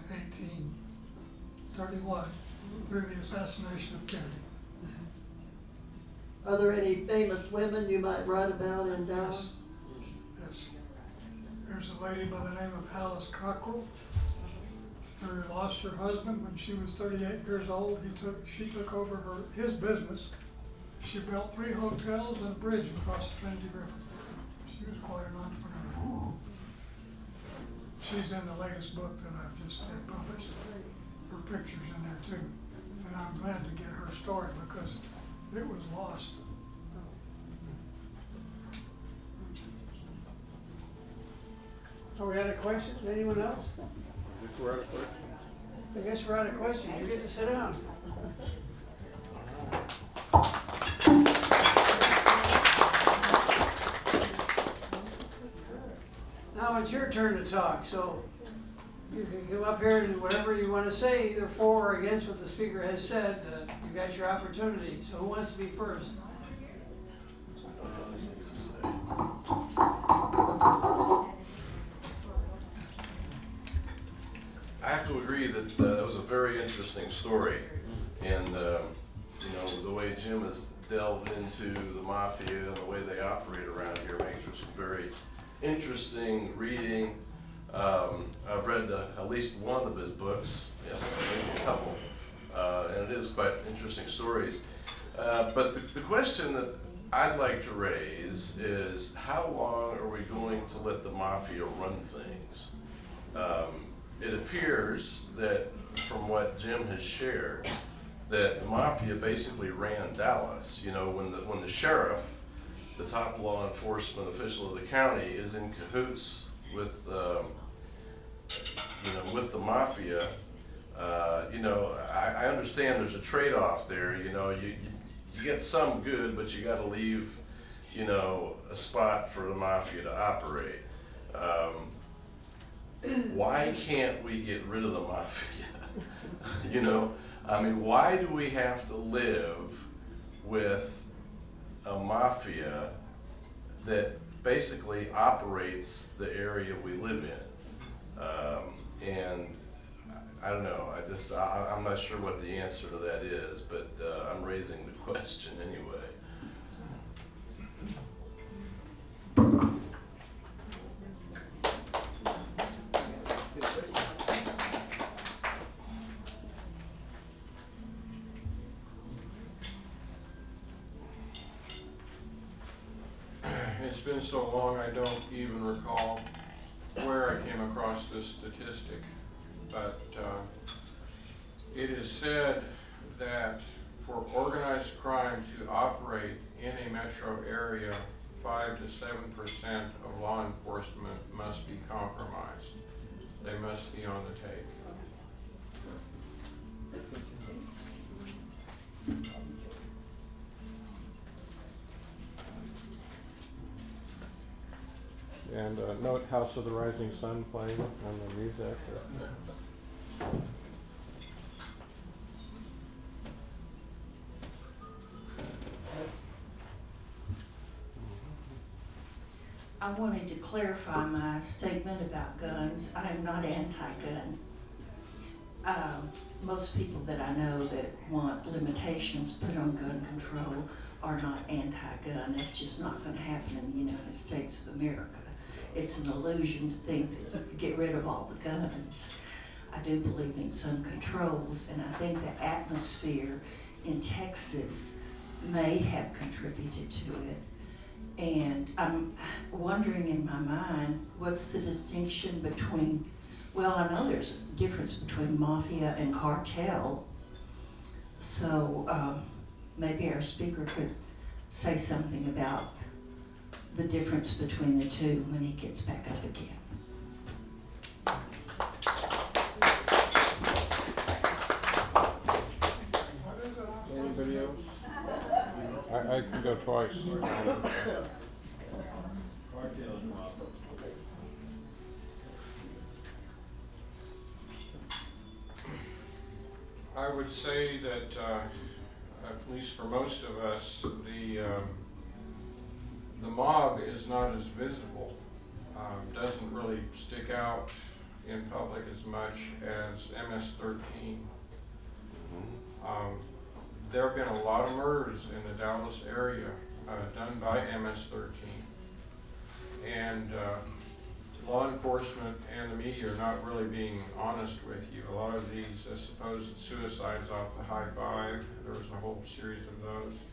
1831 through the assassination of Kennedy. Are there any famous women you might write about in Dallas? Yes. There's a lady by the name of Alice Cockrell, who lost her husband when she was 38 years old. She took over his business. She built 3 hotels and a bridge across the Trinity River. She was quite an entrepreneur. She's in the latest book that I've just had published. Her picture's in there too. And I'm glad to get her story because it was lost. Are we out of questions? Anyone else? If we're out of questions. I guess we're out of questions. You get to sit down. Now it's your turn to talk, so you can come up here and whatever you want to say, either for or against what the speaker has said, you got your opportunity. So who wants to be first? I have to agree that that was a very interesting story, and you know, the way Jim has delved into the mafia and the way they operate around here makes for some very interesting reading. I've read at least one of his books, maybe a couple, and it is quite interesting stories. But the question that I'd like to raise is, how long are we going to let the mafia run things? It appears that, from what Jim has shared, that the mafia basically ran Dallas. You know, when the sheriff, the top law enforcement official of the county, is in cahoots with with the mafia. I understand there's a trade-off there. You know, you get some good, but you got to leave, a spot for the mafia to operate. Why can't we get rid of the mafia? Why do we have to live with a mafia that basically operates the area we live in? And I don't know, I'm not sure what the answer to that is, but I'm raising the question anyway. It's been so long, I don't even recall where I came across this statistic, but it is said that for organized crime to operate in a metro area, 5 to 7% of law enforcement must be compromised. They must be on the take. And note House of the Rising Sun playing on the music. I wanted to clarify my statement about guns. I am not anti-gun. Most people that I know that want limitations put on gun control are not anti-gun. That's just not going to happen in the United States of America. It's an illusion to think that you could get rid of all the guns. I do believe in some controls, and I think the atmosphere in Texas may have contributed to it. And I'm wondering in my mind, what's the distinction between, well, I know there's a difference between mafia and cartel. So maybe our speaker could say something about the difference between the two when he gets back up again. Anybody else? I can go twice. I would say that, at least for most of us, the mob is not as visible, doesn't really stick out in public as much as MS-13. There have been a lot of murders in the Dallas area done by MS-13. And law enforcement and the media are not really being honest with you. A lot of these supposed suicides off the high five, there was a whole series of those.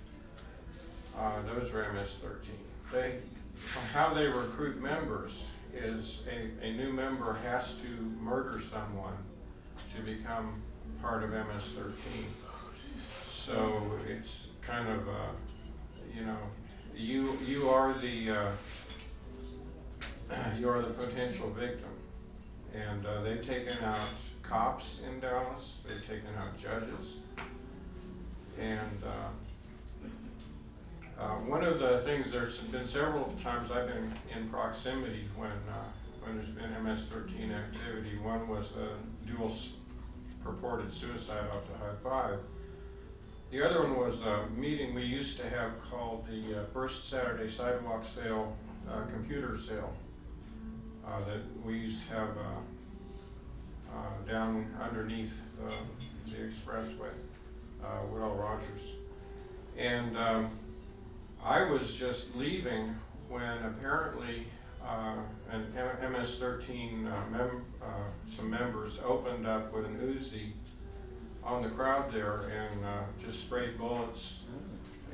Those are MS-13. How they recruit members is a new member has to murder someone to become part of MS-13. So it's kind of, you are the potential victim. And they've taken out cops in Dallas, they've taken out judges. And one of the things, there's been several times I've been in proximity when there's been MS-13 activity. One was a dual purported suicide off the high five. The other one was a meeting we used to have called the First Saturday Sidewalk Sale, computer sale, that we used to have down underneath the expressway, Will Rogers. And I was just leaving when apparently an MS-13 some members opened up with an Uzi on the crowd there and just sprayed bullets,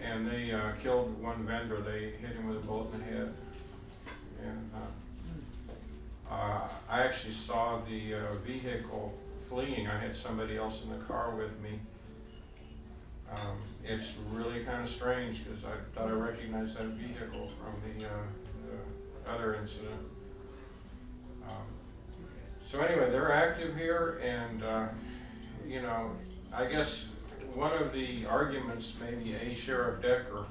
and they killed one vendor. They hit him with a bullet in the head. And I actually saw the vehicle fleeing. I had somebody else in the car with me. It's really kind of strange because I thought I recognized that vehicle from the other incident. So anyway, they're active here, and I guess one of the arguments maybe A. Sheriff Decker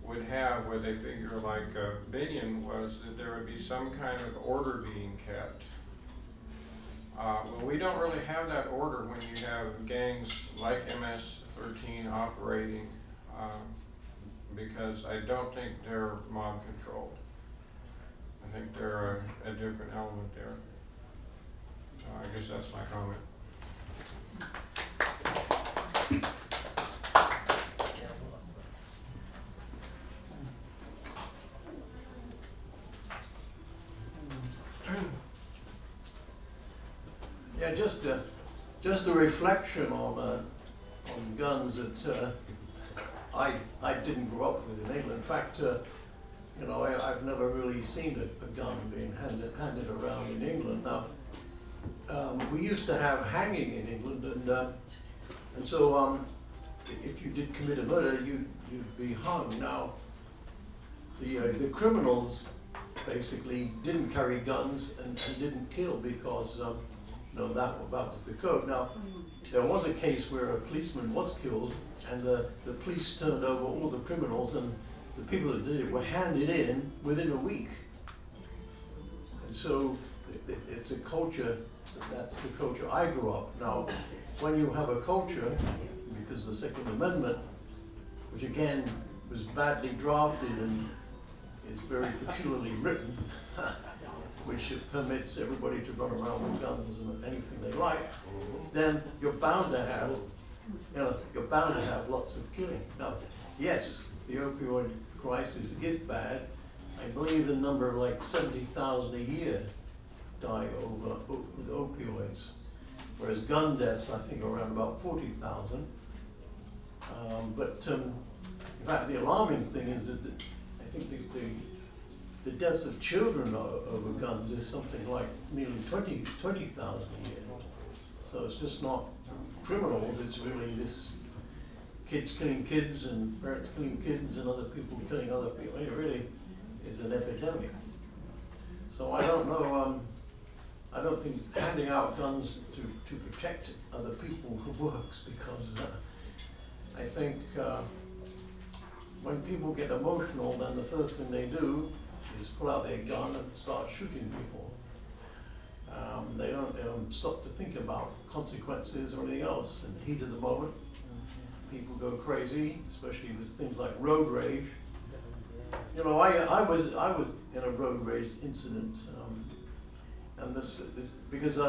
would have, where they figure like Binion, was that there would be some kind of order being kept. Well, we don't really have that order when you have gangs like MS-13 operating, because I don't think they're mob controlled. I think they're a different element there. I guess that's my comment. Yeah, just a reflection on guns that I didn't grow up with in England. In fact, you know, I've never really seen a gun being handed around in England. Now, we used to have hanging in England, and so if you did commit a murder, you'd be hung. Now, the criminals basically didn't carry guns and didn't kill because no, that was the code. Now, there was a case where a policeman was killed, and the police turned over all the criminals, and the people that did it were handed in within a week. And so it's a culture, that's the culture I grew up. Now, when you have a culture, because the Second Amendment, which again was badly drafted and is very peculiarly written, which permits everybody to run around with guns and anything they like, then you're bound to have, lots of killing. Now, yes, the opioid crisis is bad. I believe the number of like 70,000 a year die with opioids, whereas gun deaths I think are around about 40,000. In fact, the alarming thing is that I think the deaths of children over guns is something like nearly 20,000 a year. So it's just not criminals, it's really this kids killing kids and parents killing kids and other people killing other people. It really is an epidemic. So I don't know, I don't think handing out guns to protect other people works, because I think when people get emotional, then the first thing they do is pull out their gun and start shooting people. They don't stop to think about consequences or anything else. In the heat of the moment, people go crazy, especially with things like road rage. You know, I was in a road rage incident, and this because you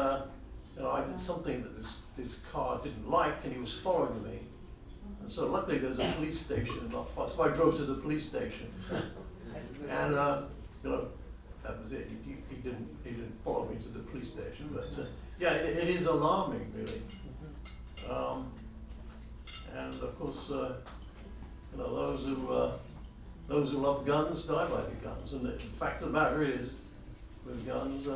know, I did something that this car didn't like, and he was following me. And so luckily there's a police station not far, so I drove to the police station, and you know, that was it. He didn't follow me to the police station, but yeah, it is alarming, really. And of course, you know, those who love guns die by the guns. And the fact of the matter is, with guns,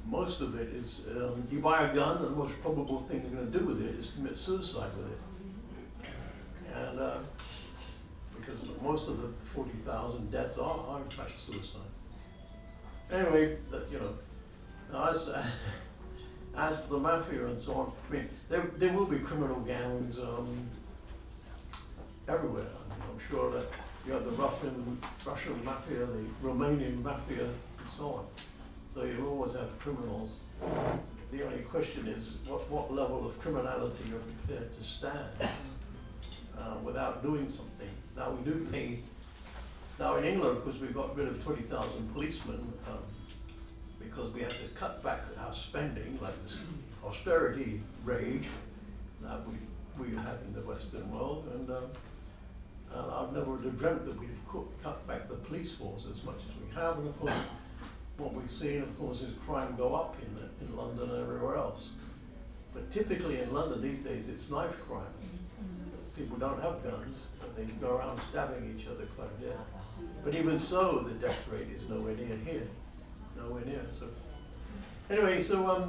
most of it is you buy a gun, and the most probable thing you're going to do with it is commit suicide with it. And because most of the 40,000 deaths are in fact suicide. Anyway, you know, as for the mafia and so on, I mean, there will be criminal gangs everywhere. I mean, I'm sure that you have the Russian mafia, the Romanian mafia, and so on. So you'll always have criminals. The only question is what level of criminality you're prepared to stand without doing something. Now we do pay. Now in England, of course, we got rid of 20,000 policemen because we had to cut back our spending, like this austerity rage that we had in the Western world, and I've never would have dreamt that we'd have cut back the police force as much as we have. And of course, what we've seen, of course, is crime go up in London and everywhere else. But typically in London these days, it's knife crime. People don't have guns, but they go around stabbing each other quite a bit. But even so, the death rate is nowhere near here. Nowhere near. So anyway,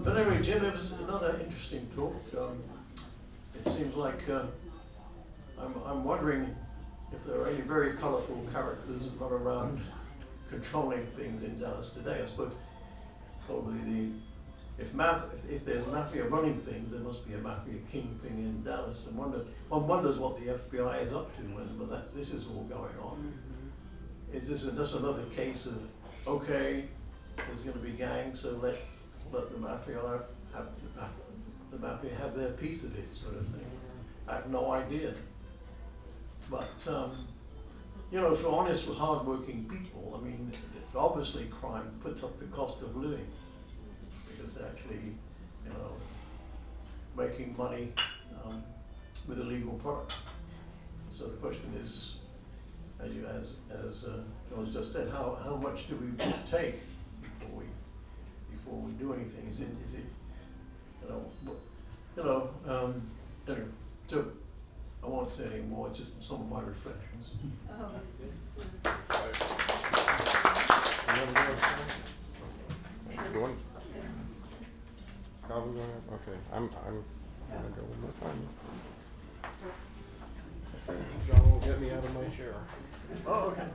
but anyway, Jim, it was another interesting talk. It seems like I'm wondering if there are any very colourful characters that run around controlling things in Dallas today. I suppose probably if there's mafia running things, there must be a mafia kingpin in Dallas. And one wonders what the FBI is up to when this is all going on. Is this just another case of, okay, there's going to be gangs, so let the mafia have their piece of it, sort of thing. I have no idea. But you know, for honest, hard-working people, I mean, obviously crime puts up the cost of living, because actually you know, making money with illegal product. So the question is, as John's just said, how much do we take before we do anything? Is it anyway, so I won't say any more, just some of my reflections. You want? Calvin, okay, I'm gonna go one more time. John will get me out of my chair. Oh, okay.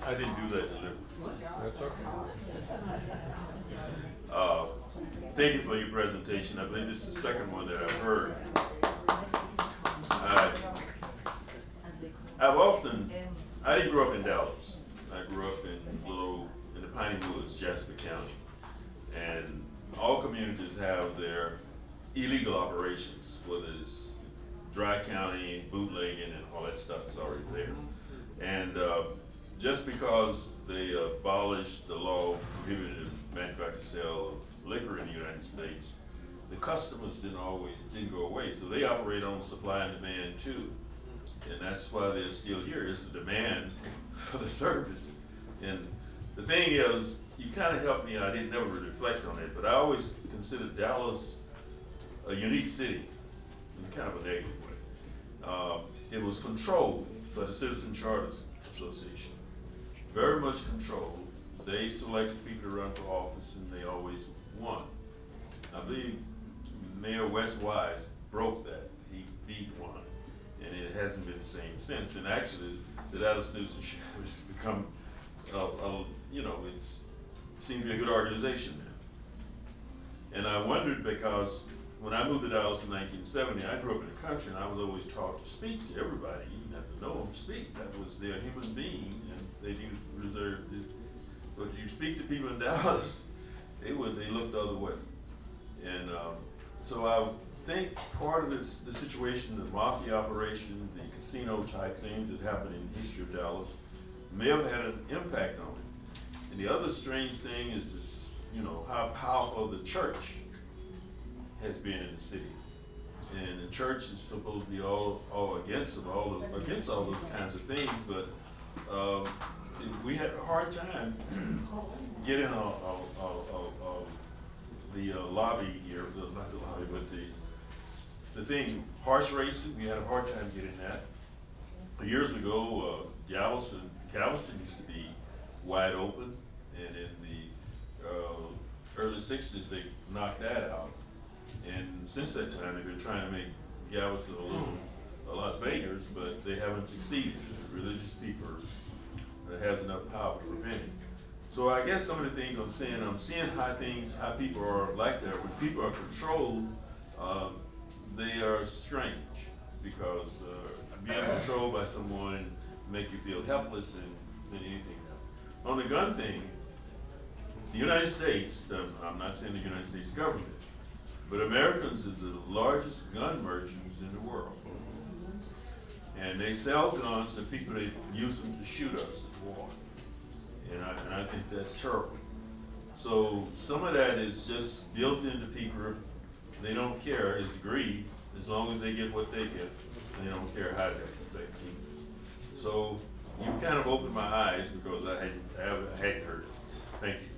I didn't do that deliberately. That's okay. Thank you for your presentation. I believe this is the second one that I've heard. I didn't grow up in Dallas. I grew up in the Piney Woods, Jasper County. And all communities have their illegal operations, whether it's dry county, bootlegging, and all that stuff is already there. And just because they abolished the law prohibiting the manufacture and sale of liquor in the United States, the customers didn't go away. So they operate on supply and demand too. And that's why they're still here, is the demand for the service. And the thing is, you kind of helped me, I didn't never reflect on it, but I always considered Dallas a unique city in kind of a negative way. It was controlled by the Citizen Charters Association, very much controlled. They selected people to run for office and they always won. I believe Mayor Wes Wise broke that. He beat one, and it hasn't been the same since. And actually, the Dallas Citizenship has become, it seemed to be a good organization now. And I wondered because when I moved to Dallas in 1970, I grew up in the country and I was always taught to speak to everybody. You didn't have to know them, speak. That was their human being, and they do reserve this. But you speak to people in Dallas, they looked the other way. And so I think part of the situation, the mafia operation, the casino type things that happened in the history of Dallas may have had an impact on it. And the other strange thing is this, how powerful the church has been in the city. And the church is supposed to be all against all those kinds of things, but we had a hard time getting the lobby here, not the lobby, but the thing, horse racing, we had a hard time getting that. Years ago, Galveston used to be wide open, and in the early 60s, they knocked that out. And since that time, they've been trying to make Galveston a Las Vegas, but they haven't succeeded. The religious people has enough power to prevent it. So I guess some of the things I'm seeing how people are like that. When people are controlled, they are strange, because being controlled by someone make you feel helpless and anything else. On the gun thing, the United States, I'm not saying the United States government, but Americans is the largest gun merchants in the world. And they sell guns to people that use them to shoot us at war. And I think that's terrible. So some of that is just built into people. They don't care, it's greed, as long as they get what they get, and they don't care how that affects people. So you kind of opened my eyes, because I hadn't heard it. Thank you.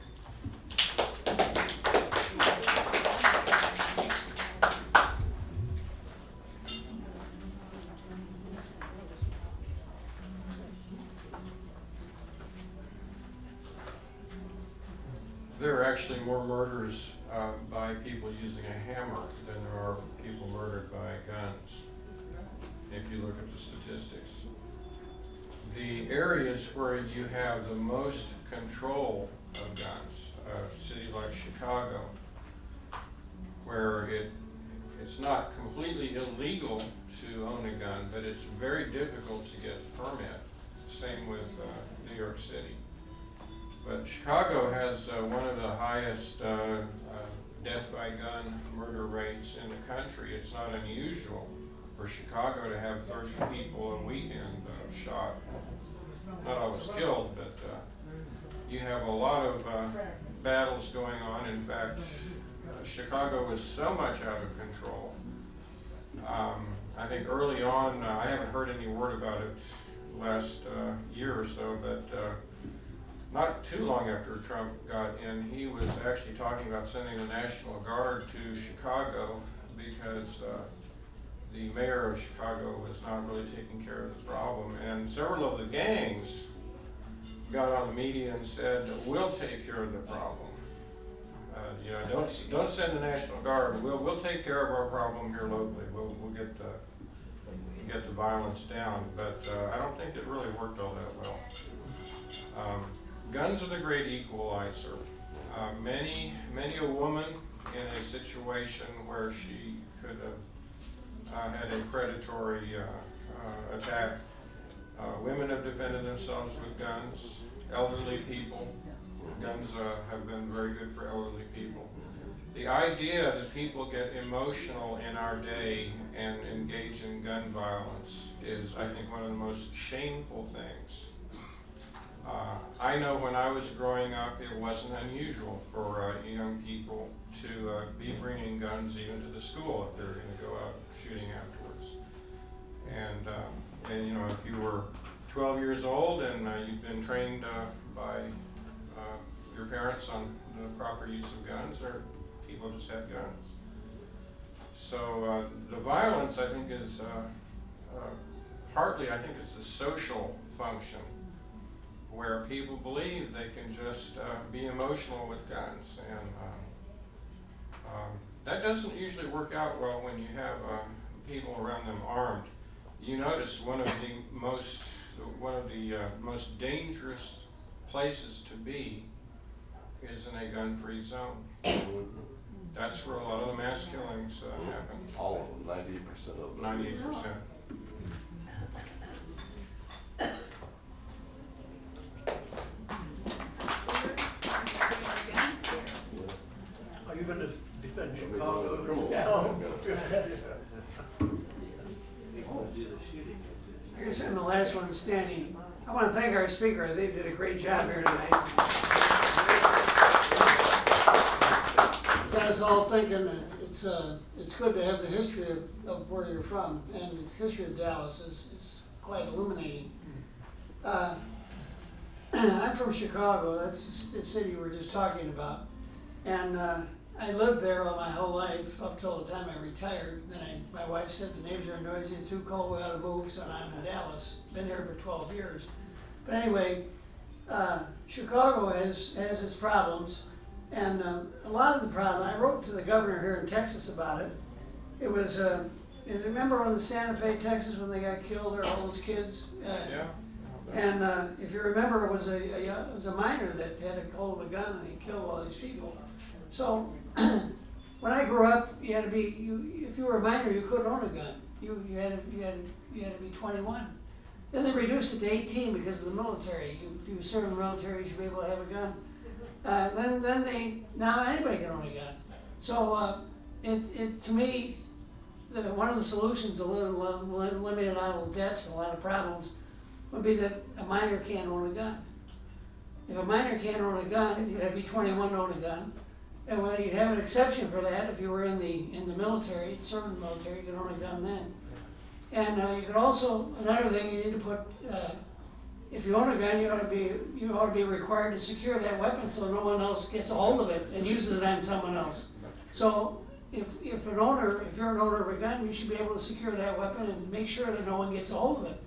There are actually more murders by people using a hammer than there are people murdered by guns, if you look at the statistics. The areas where you have the most control of guns, a city like Chicago, where it's not completely illegal to own a gun, but it's very difficult to get a permit. Same with New York City. But Chicago has one of the highest death by gun murder rates in the country. It's not unusual for Chicago to have 30 people a weekend shot. Not always killed, but you have a lot of battles going on. In fact, Chicago was so much out of control. I think early on, I haven't heard any word about it last year or so, but not too long after Trump got in, he was actually talking about sending the National Guard to Chicago because the mayor of Chicago was not really taking care of the problem. And several of the gangs got on the media and said, we'll take care of the problem. You know, don't send the National Guard. We'll take care of our problem here locally. We'll get the violence down. But I don't think it really worked all that well. Guns are the great equalizer. Many a woman in a situation where she could have had a predatory attack. Women have defended themselves with guns. Elderly people. Guns have been very good for elderly people. The idea that people get emotional in our day and engage in gun violence is, I think, one of the most shameful things. I know when I was growing up, it wasn't unusual for young people to be bringing guns even to the school if they were going to go out shooting afterwards. And you know, if you were 12 years old and you've been trained by your parents on the proper use of guns, or people just had guns. So the violence, I think, is partly, I think it's a social function where people believe they can just be emotional with guns, and that doesn't usually work out well when you have people around them armed. You notice one of the most dangerous places to be is in a gun-free zone. That's where a lot of the mass killings happen. All of them, 90% of them. 98%. Are you going to defend Come Chicago? on. I guess I'm the last one standing. I want to thank our speaker. I think he did a great job here tonight. Got us all thinking that it's good to have the history of where you're from, and the history of Dallas is quite illuminating. I'm from Chicago. That's the city we were just talking about, and I lived there all my whole life up till the time I retired. Then my wife said the neighbors are noisy, it's too cold, we ought to move, so now I'm in Dallas. Been there for 12 years. But anyway, Chicago has its problems, and a lot of the problem, I wrote to the governor here in Texas about it. It was, you remember on the Santa Fe, Texas, when they got killed, there, all those kids? Yeah. And if you remember, it was a miner that had a hold of a gun and he killed all these people. So when I grew up, you had to be if you were a minor, you couldn't own a gun. You had to be 21. Then they reduced it to 18 because of the military. You serve in the military, you should be able to have a gun. Now anybody can own a gun. So to me, one of the solutions to limit a lot of deaths and a lot of problems would be that a minor can't own a gun. If a minor can't own a gun, you'd have to be 21 to own a gun. And when you have an exception for that, if you were in the military, served in the military, you could own a gun then. And you could also, another thing, you need to put, if you own a gun, you ought to be required to secure that weapon so no one else gets a hold of it and uses it on someone else. So if you're an owner of a gun, you should be able to secure that weapon and make sure that no one gets a hold of it.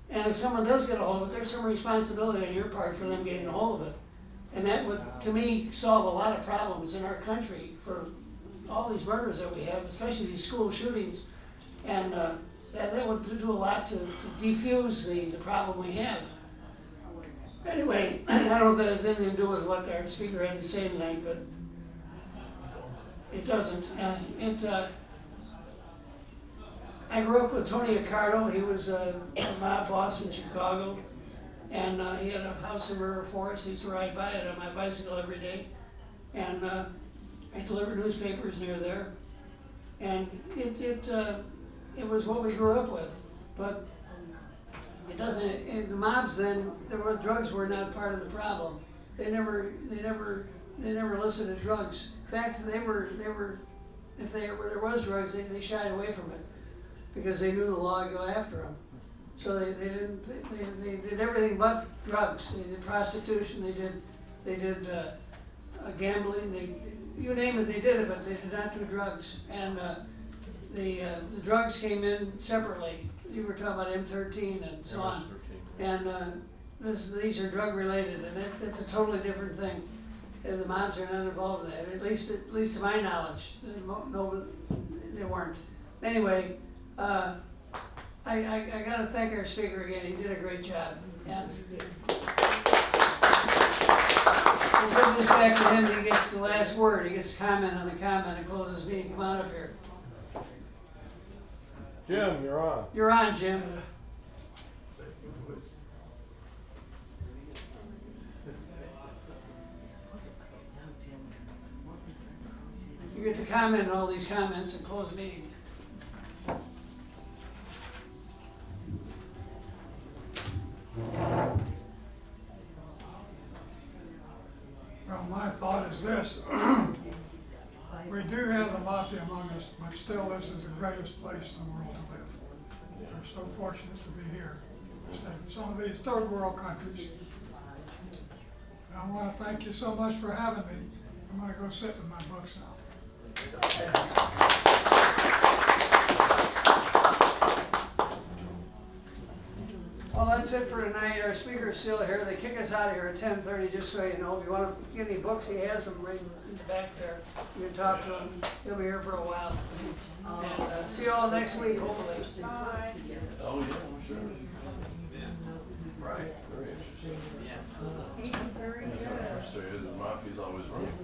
And if someone does get a hold of it, there's some responsibility on your part for them getting a hold of it. And that would, to me, solve a lot of problems in our country for all these murders that we have, especially these school shootings. And that would do a lot to defuse the problem we have. Anyway, I don't know if that has anything to do with what our speaker had to say tonight, but it doesn't. I grew up with Tony Accardo. He was a mob boss in Chicago. And he had a house in River Forest. I used to ride by it on my bicycle every day. And I delivered newspapers near there. And it was what we grew up with. But it doesn't, the mobs then, drugs were not part of the problem. They never they never listed drugs. In fact, if there was drugs, they shied away from it because they knew the law would go after them. So they did everything but drugs. They did prostitution, they did gambling, you name it, they did it, but they did not do drugs. And the drugs came in separately. You were talking about M13 and so on. And these are drug related, and that's a totally different thing. And the mobs are not involved in that, at least to my knowledge. No, they weren't. Anyway, I gotta thank our speaker again. He did a great job. And we'll give this back to him. He gets the last word. He gets to comment on the comment and closes the meeting. Come on up here. Jim, you're on. You're on, Jim. You get to comment on all these comments and close the meeting. Well, my thought is this. We do have the mafia among us, but still this is the greatest place in the world to live. We're so fortunate to be here instead of some of these third world countries. And I want to thank you so much for having me. I'm going to go sit with my books now. Well, that's it for tonight. Our speaker's still here. They kick us out of here at 10:30, just so you know. If you want to get any books, he has them right in the back there. You can talk to him. He'll be here for a while. And see you all next week, hopefully. Bye. Oh, yeah, sure. Right, very interesting. He's very good. So the mafia's always running.